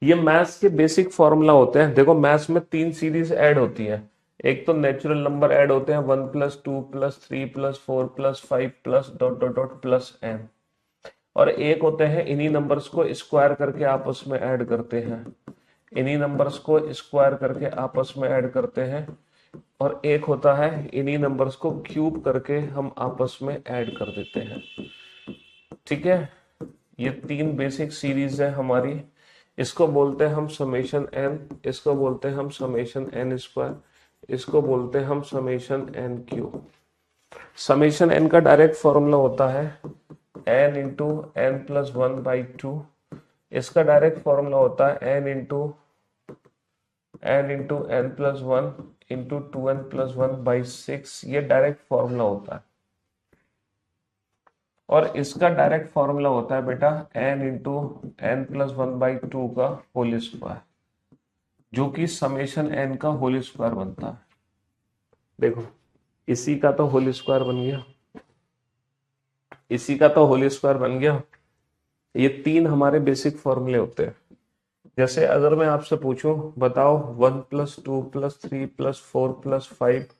ये मैथ्स के बेसिक फॉर्मूला होते हैं। देखो मैथ्स में 3 सीरीज ऐड होती है, एक तो नेचुरल नंबर ऐड होते हैं 1 + 2 + 3 + 4 + 5 plus dot dot dot plus n, और एक होते हैं इन्हीं नंबर्स को स्क्वायर करके आपस में ऐड करते हैं, इन्हीं नंबर्स को स्क्वायर करके आपस में ऐड करते हैं, और एक होता है इन्हीं नंबर्स को क्यूब करके हम आपस में ऐड कर देते हैं। ठीक है, ये 3 बेसिक सीरीज है हमारी। इसको बोलते हैं हम समेशन एन, इसको बोलते हैं हम समेशन एन स्क्वायर, इसको बोलते हैं हम summation n cube. Summation n का डायरेक्ट फॉर्मूला होता है n इंटू एन प्लस 1/2, इसका डायरेक्ट फॉर्मूला होता है n into n plus 1 into 2n + 1/6, ये डायरेक्ट फॉर्मूला होता है। और इसका डायरेक्ट फॉर्मूला होता है बेटा n इंटू एन प्लस 1/2 का होल स्क्वायर, जो कि समेशन n का होल स्क्वायर बनता है। देखो इसी का तो होल स्क्वायर बन गया, इसी का तो होल स्क्वायर बन गया। ये 3 हमारे बेसिक फॉर्मूले होते हैं। जैसे अगर मैं आपसे पूछूं बताओ 1 + 2 + 3 + 4 + 5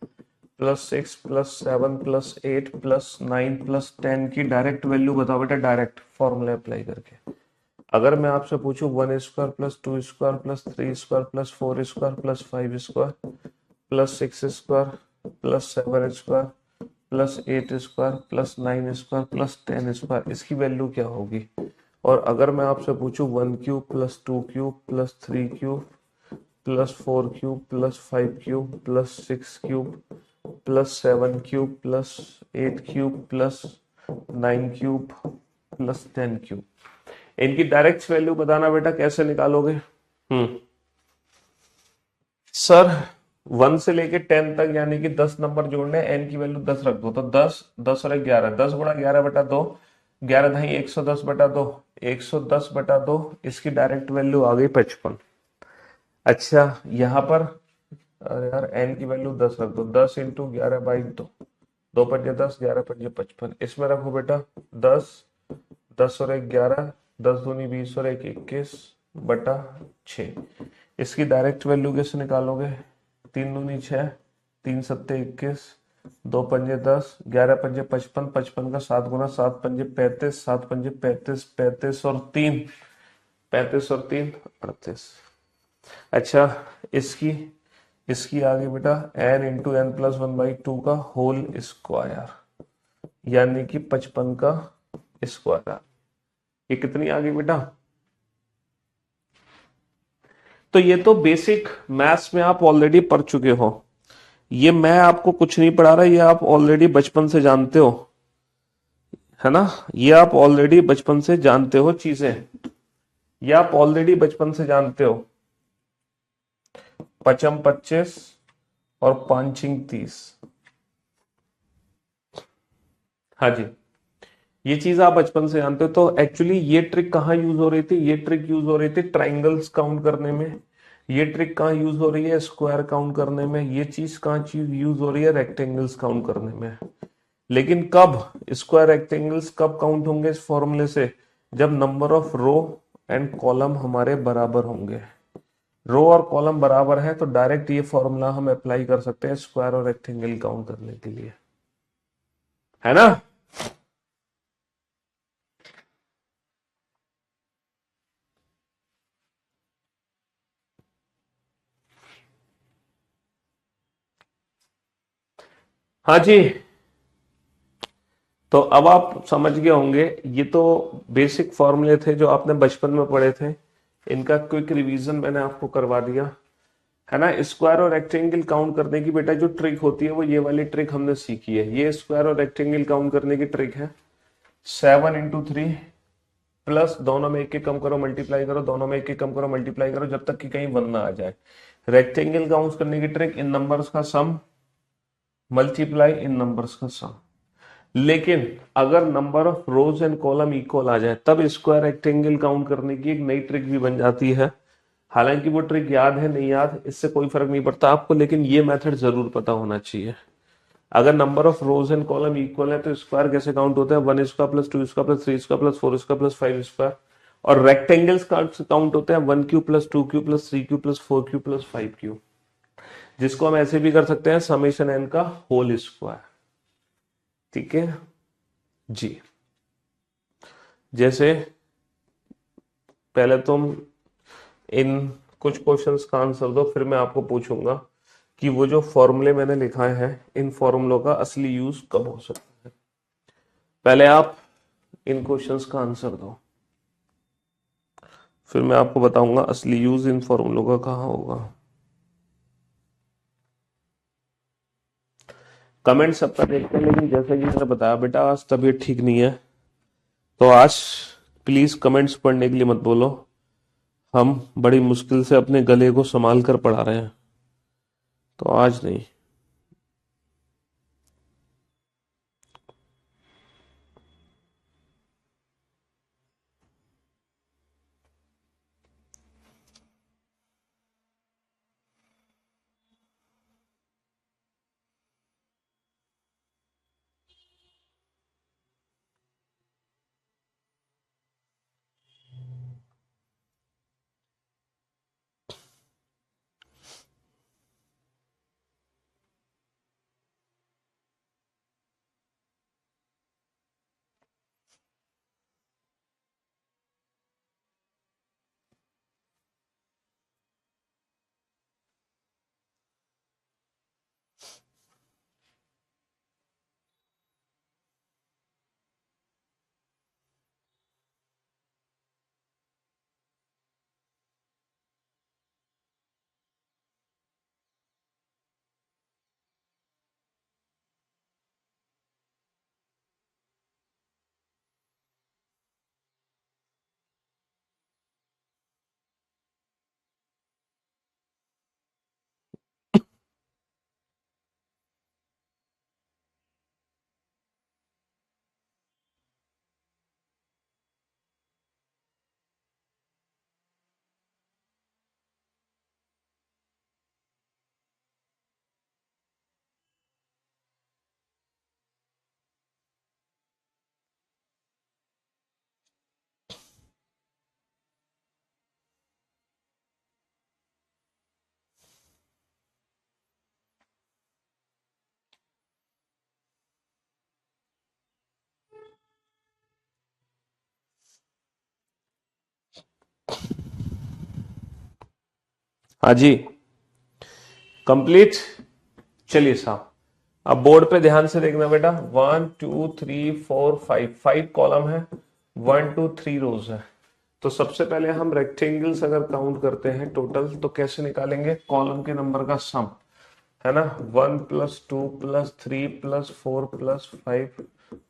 + 6 + 7 + 8 + 9 + 10 की डायरेक्ट वैल्यू बताओ बेटा, डायरेक्ट फॉर्मूला अप्लाई करके। अगर मैं आपसे पूछूं 1² + 2² + 3² + 4² + 5² + 6² + 7² + 8² + 9² + 10², इसकी वैल्यू क्या होगी? और अगर मैं आपसे पूछूं 1³ + 2³ + 3³ + 4³ + 5³ + 6³ + 7³ + 8³ + 9³ + 10³, इनकी डायरेक्ट वैल्यू बताना बेटा, कैसे निकालोगे? सर 1 से लेके 10 तक यानी कि 10 नंबर जोड़ने, n की वैल्यू 10 रख दो, तो 10 10 और 11, 10 × 11/2, 11 × 110/2, 110/2, इसकी डायरेक्ट वैल्यू आ गई 55। अच्छा यहाँ पर अरे यार n की वैल्यू 10 रख दो, 10 × 11/2, 2 पंजे 10, 11 पंजे 55, इसमें रखो बेटा 10, 10 और 1 11, 10 दूनी 20 और 1 21/6, इसकी डायरेक्ट वैल्यू कैसे निकालोगे? 3 दूनी 6, 3 सत्ते 21, 2 पंजे 10, 11 पंजे 55, 55 का 7 गुना, 7 पंजे 35, 7 पंजे 35, 35 और 3, 35 और 3 38। अच्छा इसकी इसकी आगे बेटा n इंटू एन प्लस 1/2 का होल स्क्वायर, यानी कि 55 का स्क्वायर। ये कितनी आ गई बेटा? तो ये तो बेसिक मैथ्स में आप ऑलरेडी पढ़ चुके हो, ये मैं आपको कुछ नहीं पढ़ा रहा, ये आप ऑलरेडी बचपन से जानते हो, है ना? ये आप ऑलरेडी बचपन से जानते हो चीजें, ये आप ऑलरेडी बचपन से जानते हो। 5 25 और 5 30, हाँ जी। ये चीज आप बचपन से जानते हो। तो एक्चुअली ये ट्रिक कहाँ यूज हो रही थी? ये ट्रिक यूज हो रही थी ट्राइंगल्स काउंट करने में। ये ट्रिक कहाँ यूज हो रही है? स्क्वायर काउंट करने में। ये चीज कहाँ चीज यूज हो रही है? रेक्टेंगल्स काउंट करने में। लेकिन कब स्क्वायर रेक्टेंगल्स कब काउंट होंगे इस फॉर्मूले से? जब number of row and column हमारे बराबर होंगे। रो और कॉलम बराबर है तो डायरेक्ट ये फॉर्मूला हम अप्लाई कर सकते हैं स्क्वायर और रेक्टेंगल काउंट करने के लिए, है ना? हाँ जी। तो अब आप समझ गए होंगे, ये तो बेसिक फॉर्मूले थे जो आपने बचपन में पढ़े थे। इनका क्विक रिवीजन मैंने आपको करवा दिया, है ना? स्क्वायर और रेक्टेंगल काउंट करने की बेटा जो ट्रिक होती है वो ये वाली ट्रिक हमने सीखी है। ये स्क्वायर और रेक्टेंगल काउंट करने की ट्रिक है। 7 × 3 प्लस दोनों में एक एक कम करो मल्टीप्लाई करो, दोनों में एक एक कम करो मल्टीप्लाई करो, जब तक कि कहीं 1 ना आ जाए। रेक्टेंगल काउंट करने की ट्रिक इन नंबर्स का सम मल्टीप्लाई इन नंबर्स का सम। लेकिन अगर number of rows and column equal आ जाए तब स्क्वायर रेक्टेंगल काउंट करने की एक नई ट्रिक भी बन जाती है। हालांकि वो ट्रिक याद है नहीं याद इससे कोई फर्क नहीं पड़ता आपको, लेकिन ये मेथड जरूर पता होना चाहिए। अगर number of rows and column equal है तो स्क्वायर कैसे काउंट होता है? 1 square plus 2 square plus 3 square plus 4 square plus 5 square. और रेक्टेंगल्स काउंट होते हैं 1 Q plus 2 Q plus 3 Q plus 4 Q plus 5 Q, जिसको हम ऐसे भी कर सकते हैं समेशन एन का होल स्क्वायर। ठीक है जी। जैसे पहले तुम इन कुछ क्वेश्चंस का आंसर दो, फिर मैं आपको पूछूंगा कि वो जो फॉर्मूले मैंने लिखा है इन फॉर्मूलों का असली यूज कब हो सकता है। पहले आप इन क्वेश्चंस का आंसर दो, फिर मैं आपको बताऊंगा असली यूज इन फॉर्मूलों का कहाँ होगा। कमेंट सबका देखते हैं, लेकिन जैसा कि मैंने बताया बेटा आज तबीयत ठीक नहीं है, तो आज प्लीज कमेंट्स पढ़ने के लिए मत बोलो। हम बड़ी मुश्किल से अपने गले को संभाल कर पढ़ा रहे हैं, तो आज नहीं। हाँ जी, कंप्लीट। चलिए साहब, अब बोर्ड पे ध्यान से देखना बेटा। 1 2 3 4 5, 5 कॉलम है, 1 2 3 रोज है। तो सबसे पहले हम रेक्टेंगल्स अगर काउंट करते हैं टोटल तो कैसे निकालेंगे? कॉलम के नंबर का सम, है ना? 1 + 2 + 3 + 4 + 5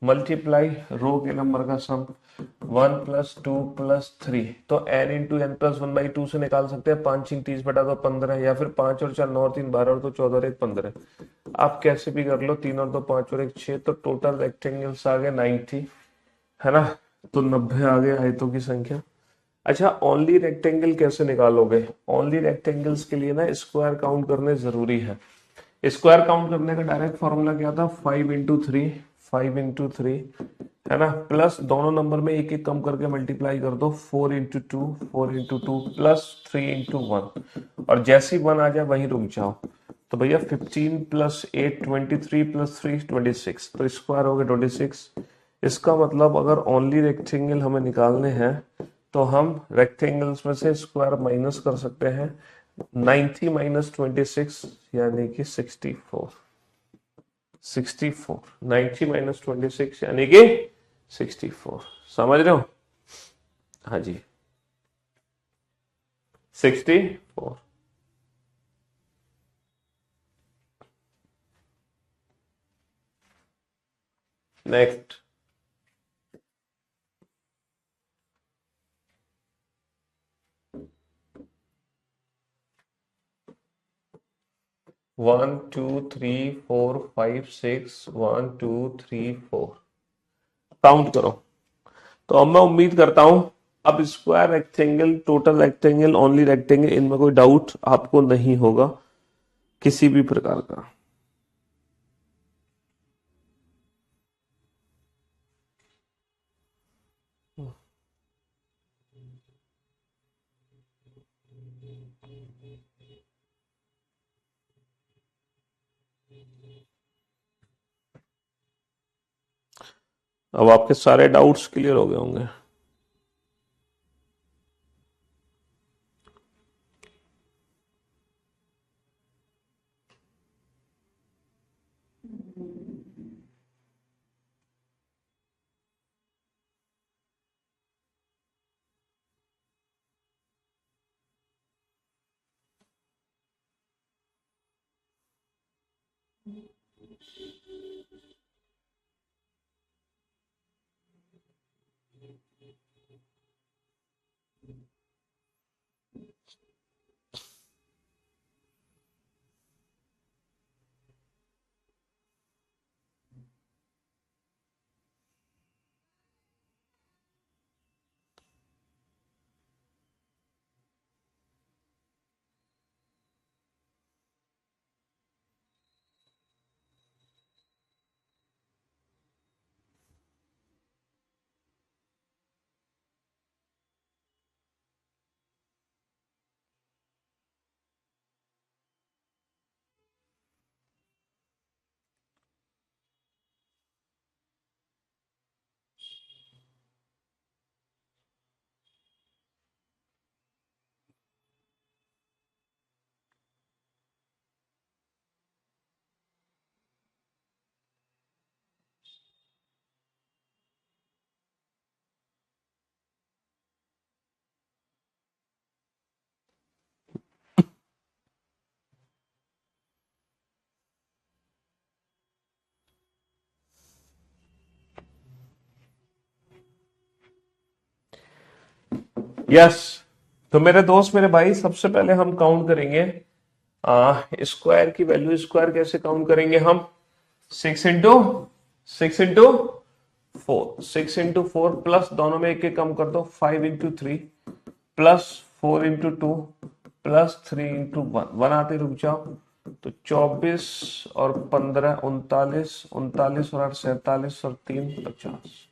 मल्टीप्लाई रो के नंबर का सम 1 + 2 + 3। तो n × n + 1/2 से निकाल सकते हैं। 5 × 30 बटा 2 15, या फिर 5 और 4 9 और 3 12 और 2 14 और 1 15। आप कैसे भी कर लो, 3 और 2 5 और 1 6। तो टोटल रेक्टेंगल्स आ गए 90। है ना। तो 90 आ गए आयतों की संख्या। अच्छा, ओनली रेक्टेंगल कैसे निकालोगे? ओनली रेक्टेंगल्स के लिए ना स्क्वायर काउंट करने जरूरी है। स्क्वायर काउंट करने का डायरेक्ट फॉर्मूला क्या था? 5 इंटू 3, 5 इंटू 3, है ना, प्लस दोनों नंबर में एक एक कम करके मल्टीप्लाई कर दो, 4 इंटू 2, 4 इंटू 2 प्लस 3 इंटू 1, और जैसे ही 1 आ जाए वहीं रुक जाओ। तो भैया 15 प्लस 8 23 प्लस 3 26, तो स्क्वायर हो गया 26। इसका मतलब अगर ओनली रेक्टेंगल हमें निकालने हैं तो हम रेक्टेंगल्स में से स्क्वायर माइनस कर सकते हैं। 90 माइनस 26 यानी कि 64। 64, 90 माइनस 26 यानी कि 64। समझ रहे हो? हाँ जी, 64। Next. One two three four five six, 1 2 3 4, count करो। तो अब मैं उम्मीद करता हूं अब square rectangle, total rectangle, only rectangle, इनमें कोई डाउट आपको नहीं होगा किसी भी प्रकार का। अब आपके सारे डाउट्स क्लियर हो गए होंगे। यस। तो मेरे दोस्त, मेरे भाई, सबसे पहले हम काउंट करेंगे स्क्वायर की वैल्यू। स्क्वायर कैसे काउंट करेंगे हम? 6 इंटू 4, 6 इंटू 4 प्लस दोनों में एक एक कम कर दो, 5 into 3 plus 4 into 2 plus 3 into 1, one आते रुक जाओ। तो 24 और 15 39, 39 और 8 47 और 3 50।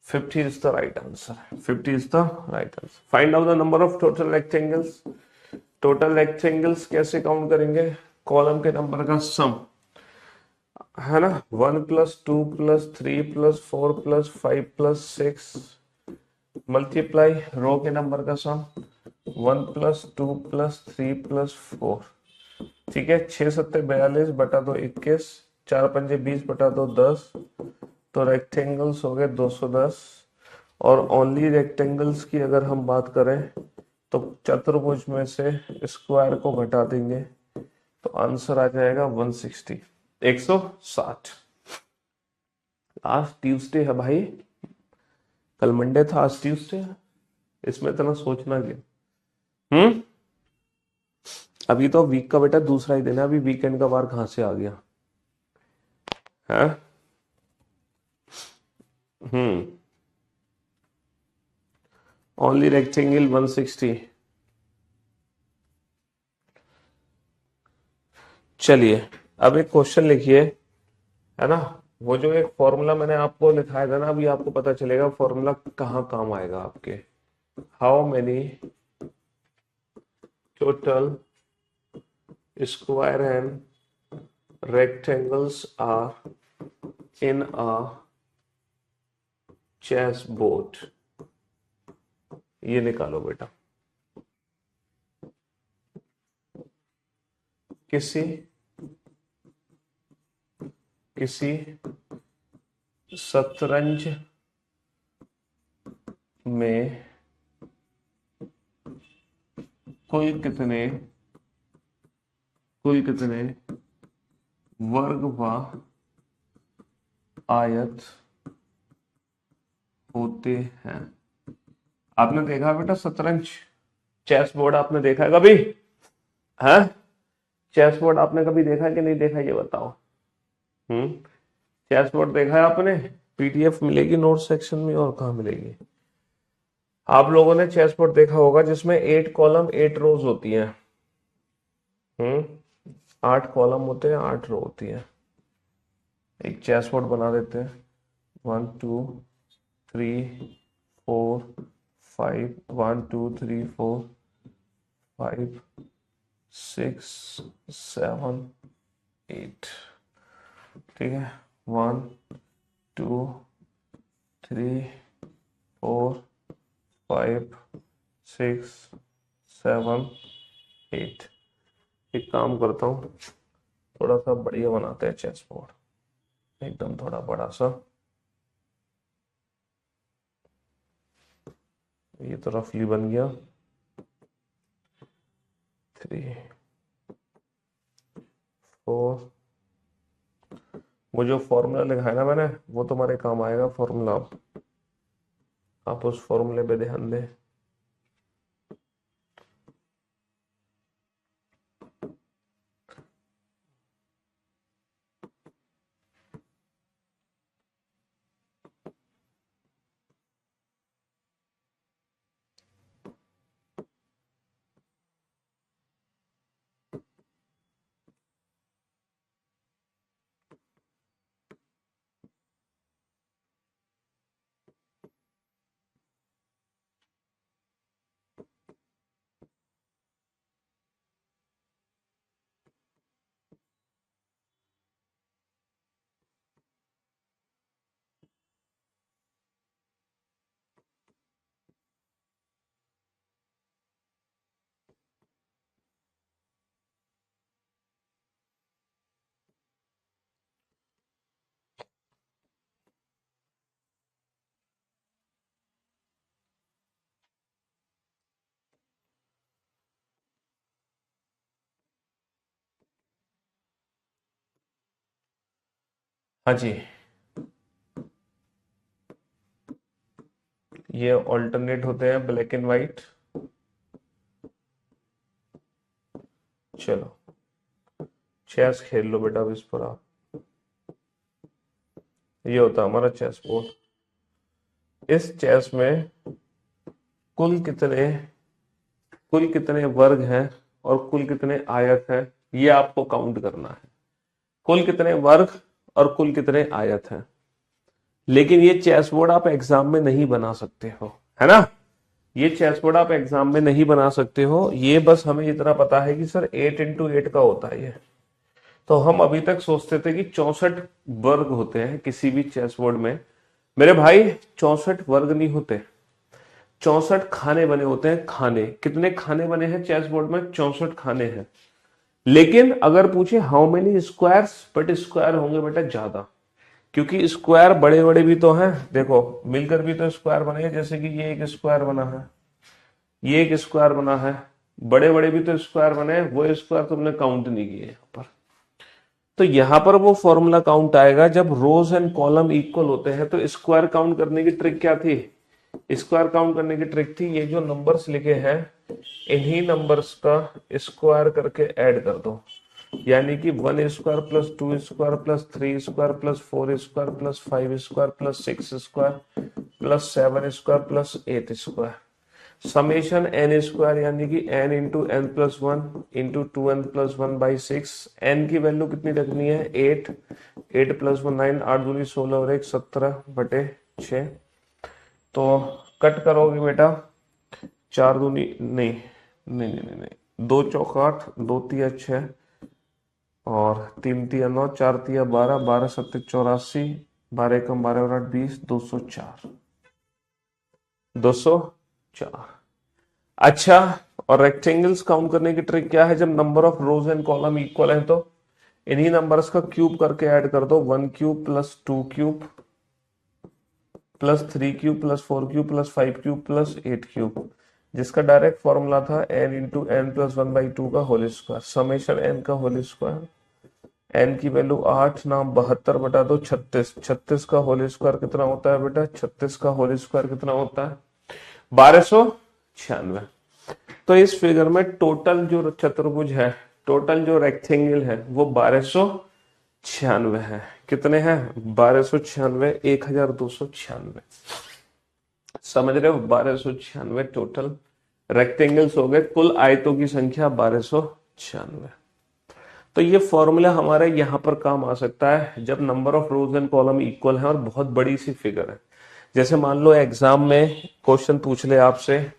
50 is the right answer. 50 is the right answer. Find out the number of total rectangles. Total rectangles कैसे काउंट करेंगे? कॉलम के नंबर का सम, है ना, 1 + 2 + 3 + 4 + 5 + 6 मल्टीप्लाई रो के नंबर का सम, 1 + 2 + 3 + 4। ठीक है, 6 × 7 = 42 बटा 2 21, 4 × 5 = 20 बटा 2 10। तो रेक्टेंगल्स हो गए 210। और ओनली रेक्टेंगल्स की अगर हम बात करें तो चतुर्भुज में से स्क्वायर को घटा देंगे तो आंसर आ जाएगा 160, 160। आज ट्यूसडे है भाई, कल मंडे था, आज ट्यूसडे है। इसमें इतना सोचना क्या? हम्म। अभी तो वीक का बेटा दूसरा ही दिन है, अभी वीकेंड का बार कहां से आ गया है? हम्म। Only rectangle 160। चलिए अब एक क्वेश्चन लिखिए, है ना। वो जो एक फॉर्मूला मैंने आपको लिखाया था ना, अभी आपको पता चलेगा फॉर्मूला कहाँ काम आएगा आपके। How many total square and rectangles are in a chess board, ये निकालो बेटा। किसी किसी शतरंज में कुल कितने वर्ग व आयत होते हैं। आपने देखा बेटा शतरंज, चेस बोर्ड आपने देखा है कभी? है चेस बोर्ड आपने कभी देखा कि नहीं देखा, ये बताओ। चेस बोर्ड देखा है आपने? पीडीएफ मिलेगी नोट सेक्शन में, और कहाँ मिलेगी। आप लोगों ने चेस बोर्ड देखा होगा जिसमें 8 कॉलम 8 रोज होती हैं। 8 कॉलम होते हैं, 8 रो होती है। एक चेस बोर्ड बना देते हैं। 1 2 3 4 5, 1 2 3 4 5 6 7 8, ठीक है। 1 2 3 4 5 6 7 8। एक काम करता हूँ, थोड़ा सा बढ़िया बनाते हैं चेस बोर्ड, एकदम थोड़ा बड़ा सा। ये तो रफली बन गया। 3 4, वो जो फॉर्मूला लिखा है ना मैंने, वो तुम्हारे काम आएगा फॉर्मूला। आप उस फॉर्मूले पे ध्यान दें। हाँ जी, ये ऑल्टरनेट होते हैं ब्लैक एंड व्हाइट। चलो चेस खेल लो बेटा अब इस पर आप। ये होता है हमारा चेस बोर्ड। इस चेस में कुल कितने कुल कितने वर्ग हैं और कुल कितने आयत हैं, ये आपको काउंट करना है। कुल कितने वर्ग और कुल कितने आयत हैं। लेकिन ये चेस बोर्ड आप एग्जाम में नहीं बना सकते हो, है ना। ये चेस बोर्ड आप एग्जाम में नहीं बना सकते हो। ये बस हमें इतना पता है कि सर 8x8 का होता है ये। तो हम अभी तक सोचते थे कि 64 वर्ग होते हैं किसी भी चेस बोर्ड में। मेरे भाई 64 वर्ग नहीं होते, 64 खाने बने होते हैं। खाने कितने खाने बने हैं चेस बोर्ड में? 64 खाने हैं। लेकिन अगर पूछे how many squares, but square होंगे बेटा ज्यादा, क्योंकि स्क्वायर बड़े बड़े भी तो हैं। देखो मिलकर भी तो स्क्वायर बने, जैसे कि ये एक स्क्वायर बना है, ये एक स्क्वायर बना है। बड़े बड़े भी तो स्क्वायर बने, वो स्क्वायर तुमने काउंट नहीं किए यहाँ पर। तो यहां पर वो फॉर्मूला काउंट आएगा जब रोज एंड कॉलम इक्वल होते हैं। तो स्क्वायर काउंट करने की ट्रिक क्या थी? स्क्वायर काउंट करने की ट्रिक थी, ये जो नंबर्स लिखे हैं इन्हीं नंबर्स का स्क्वायर करके ऐड कर दो। यानी कि 1 square plus 2 square plus 3 square plus 4 square plus 5 square plus 6 square plus 7 square plus 8 square. Summation n square यानी कि n into n plus one into two n plus one by six. एन की value कितनी रखनी है? 8, 8 plus one 9, 8 दूनी 16 और 1 17/6। तो कट करोगे बेटा, 4 दूनी नहीं नहीं नहीं नहीं, नहीं। 2 चौक 8, 2 तिया 6 और 3 तिया 9, 4 तिया 12, 12 सत्ते 84, 12 एकम 12 और 8 20, 204, 204। अच्छा, और रेक्टेंगल्स काउंट करने की ट्रिक क्या है? जब number of rows and column equal है तो इन्हीं नंबर्स का क्यूब करके ऐड कर दो। 1 cube plus 2 cube plus 3 cube plus 4 cube plus 5 cube plus 8 cube, जिसका डायरेक्ट फॉर्मूला था n into n plus one by two का होल स्क्वायर, समेशन एन का होल स्क्वायर। एन की वैल्यू 8 ना 72 बटा दो 36, 36 का होल स्क्वायर कितना होता है बेटा? 36 का होल स्क्वायर कितना होता है? 1296। तो इस फिगर में टोटल जो चतुर्भुज है, टोटल जो रेक्टेंगल है वो 1296 है। कितने हैं? 1296, 1296। समझ रहे हो? 1296 टोटल रेक्टेंगल्स हो गए, कुल आयतों की संख्या 1296। तो ये फॉर्मूला हमारे यहाँ पर काम आ सकता है जब number of rows and column equal है और बहुत बड़ी सी फिगर है। जैसे मान लो एग्जाम में क्वेश्चन पूछ ले आपसे,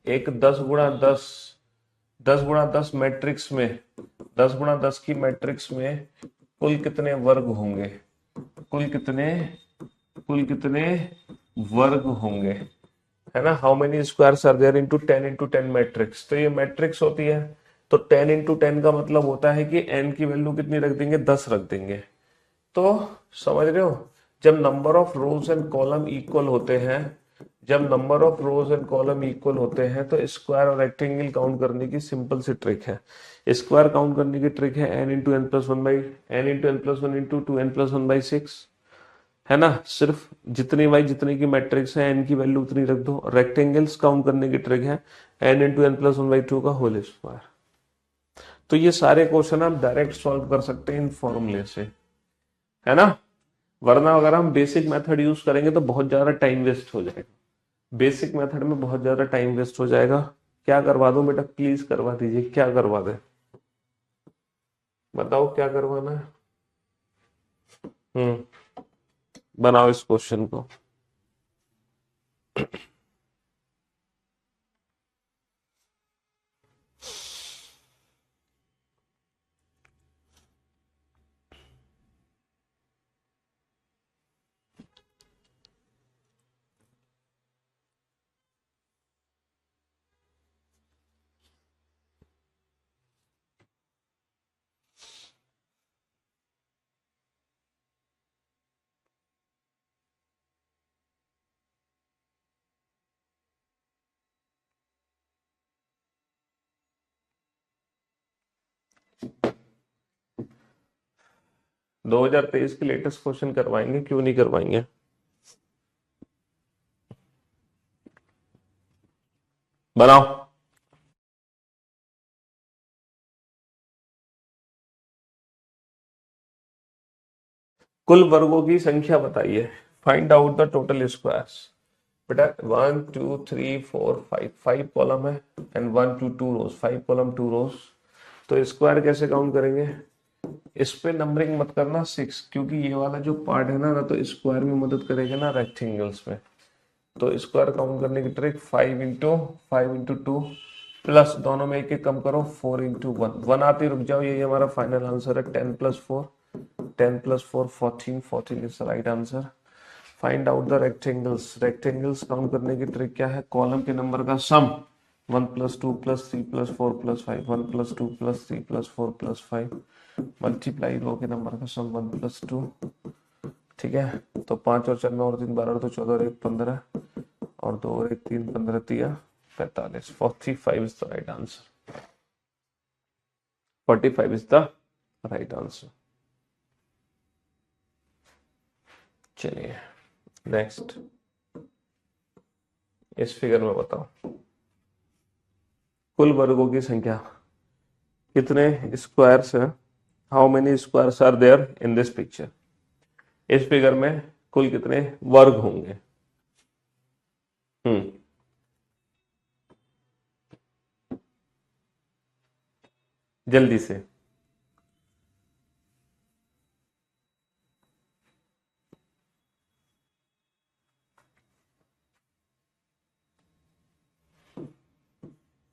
एक 10 गुणा 10 मैट्रिक्स में, 10 गुणा 10 की मैट्रिक्स में कुल कितने वर्ग होंगे? कुल कितने वर्ग होंगे, है ना? How many squares are there into 10 into 10 matrix. तो ये मैट्रिक्स होती है, तो 10 इंटू 10 का मतलब होता है कि n की वैल्यू कितनी रख देंगे? 10 रख देंगे। तो समझ रहे हो, जब number of rows and column equal होते हैं, जब number of rows and column equal होते हैं तो स्क्वायर और रेक्टेंगल काउंट करने की सिंपल सी ट्रिक है। स्क्वायर काउंट करने की ट्रिक है n into n plus one by n into n plus one into 2n plus one by 6, है ना? सिर्फ जितनी बाई जितने की मैट्रिक्स है n की वैल्यू उतनी रख दो। रेक्टेंगल्स काउंट करने की ट्रिक है n into n plus one by two का होल स्क्वायर। तो ये सारे क्वेश्चन आप डायरेक्ट सॉल्व कर सकते हैं इन फॉर्मूले से, है ना? वरना अगर हम बेसिक मेथड यूज करेंगे तो बहुत ज्यादा टाइम वेस्ट हो जाएगा। बेसिक मेथड में बहुत ज्यादा टाइम वेस्ट हो जाएगा। क्या करवा दूं बेटा? प्लीज करवा दीजिए। क्या करवा दे? बताओ क्या करवाना है। बनाओ इस क्वेश्चन को। दो 2023 के लेटेस्ट क्वेश्चन करवाएंगे, क्यों नहीं करवाएंगे? बनाओ। कुल वर्गों की संख्या बताइए। Find out the total squares. बेटा 1 2 3 4 5, 5 कॉलम है एंड 1 2 2 रोज, 5 कॉलम 2 रोज। तो स्क्वायर कैसे काउंट करेंगे? इस पे नंबरिंग मत करना 6, क्योंकि ये वाला जो पार्ट है ना तो स्क्वायर में मदद करेगा ना रेक्टेंगल्स में। तो स्क्वायर काउंट करने की ट्रिक 5 इंटू 2 प्लस दोनों में एक एक कम करो 4 इंटू वन, वन आती रुक जाओ। ये हमारा फाइनल आंसर है। 10 plus 4, 10 plus 4 14, 14 is the right answer. Find out the rectangles. Rectangles count करने की ट्रिक क्या है? कॉलम के नंबर का सम, 1 plus 2 plus 3 plus 4 plus 5, 1 plus 2 plus 3 plus 4 plus 5 multiply row के नंबर का सम 1 प्लस 2। ठीक है, तो 5 और 4 9 और 3 12 और 2 14 और 1 15 और 2 और 1 3 15 तिया 45, 45 is the right answer. 45 is the right answer. चलिए नेक्स्ट, इस फिगर में बताओ कुल वर्गों की संख्या। कितने स्क्वायर्स है? How many squares are there in this picture. इस फिगर में कुल कितने वर्ग होंगे? जल्दी से।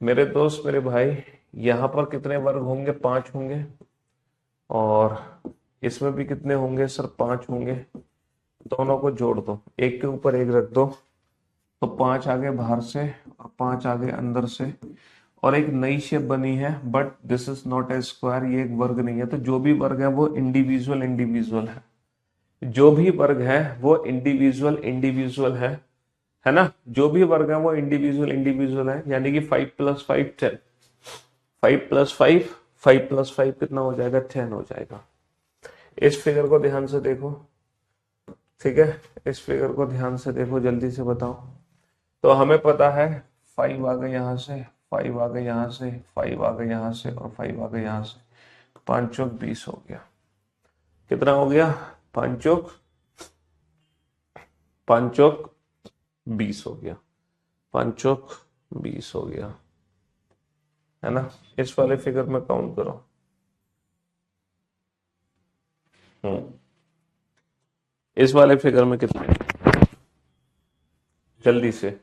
मेरे दोस्त, मेरे भाई, यहां पर कितने वर्ग होंगे? 5 होंगे। और इसमें भी कितने होंगे सर? 5 होंगे। दोनों को जोड़ दो, एक के ऊपर एक रख दो, तो 5 आगे बाहर से और 5 आगे अंदर से, और एक नई शेप बनी है, but this is not a square, ये एक वर्ग नहीं है। तो जो भी वर्ग है वो इंडिविजुअल इंडिविजुअल है, जो भी वर्ग है वो इंडिविजुअल इंडिविजुअल है ना? जो भी वर्ग है वो इंडिविजुअल इंडिविजुअल है, यानी कि 5 + 5 10, 5 + 5, 5 + 5 कितना हो जाएगा? 10 हो जाएगा। इस फिगर को ध्यान से देखो, ठीक है? इस फिगर को ध्यान से देखो, जल्दी से बताओ। तो हमें पता है 5 आ गए यहाँ से, 5 आ गए यहाँ से, 5 आ गए यहाँ से, और 5 आ गए यहाँ से। 5 चौक 20 हो गया। कितना हो गया? 5 चौक 20 हो गया। 5 चौक 20 हो गया, है ना? इस वाले फिगर में काउंट करो। इस वाले फिगर में कितने? जल्दी से।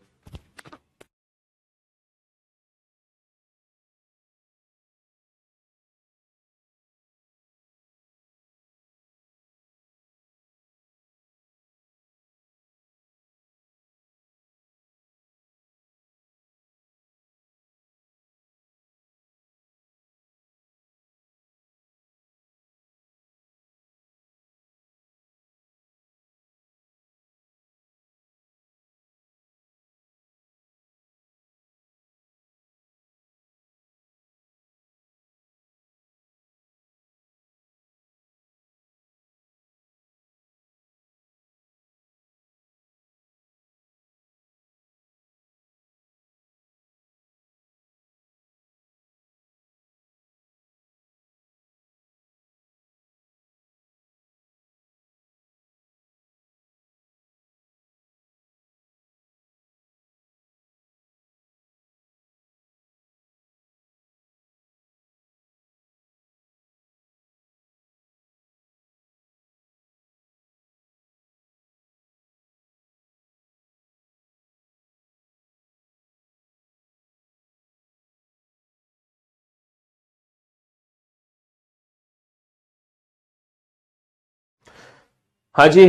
हाँ जी।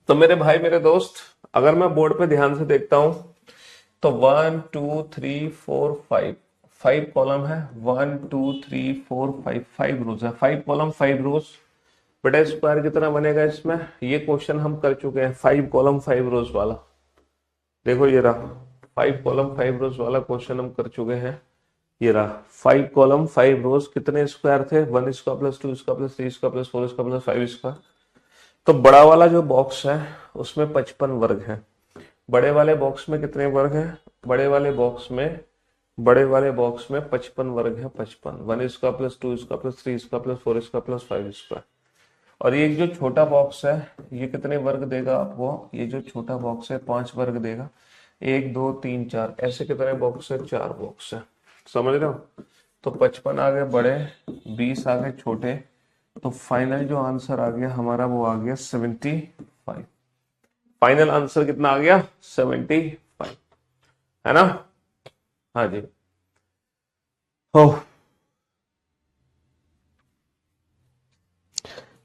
तो मेरे भाई, मेरे दोस्त, अगर मैं बोर्ड पे ध्यान से देखता हूं तो 1 2 3 4 5, 5 कॉलम है। 1 2 3 4 5, 5 रोज है। 5 कॉलम 5 रोज। बेटा स्क्वायर कितना बनेगा इसमें? ये क्वेश्चन हम कर चुके हैं, 5 कॉलम 5 रोज वाला। देखो ये रहा 5 कॉलम 5 रोज वाला क्वेश्चन हम कर चुके हैं। ये रहा 5 कॉलम 5 रोज। कितने स्क्वायर थे? 1 square + 2 square + 3 square + 4 square + 5 square. तो बड़ा वाला जो बॉक्स है उसमें 55 वर्ग है। बड़े वाले बॉक्स में कितने वर्ग हैं? बड़े वाले बॉक्स में 55 वर्ग है। 55, 1 square + 2 square + 3 square + 4 square + 5 square. और ये जो छोटा बॉक्स है ये कितने वर्ग देगा आपको? ये जो छोटा बॉक्स है 5 वर्ग देगा। 1 2 3 4, ऐसे कितने बॉक्स है? 4 बॉक्स है। समझ रहे हो? तो 55 आगे बड़े, 20 आगे छोटे, तो फाइनल जो आंसर आ गया हमारा वो आ गया 75। फाइनल आंसर कितना आ गया? 75, है ना? हाँ जी। हो,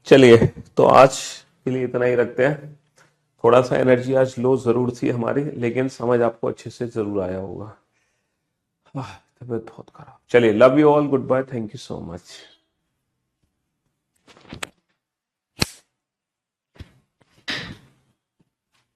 चलिए, तो आज के लिए इतना ही रखते हैं। थोड़ा सा एनर्जी आज लो जरूर थी हमारी, लेकिन समझ आपको अच्छे से जरूर आया होगा। तबीयत बहुत खराब। चलिए, love you all, goodbye, thank you so much.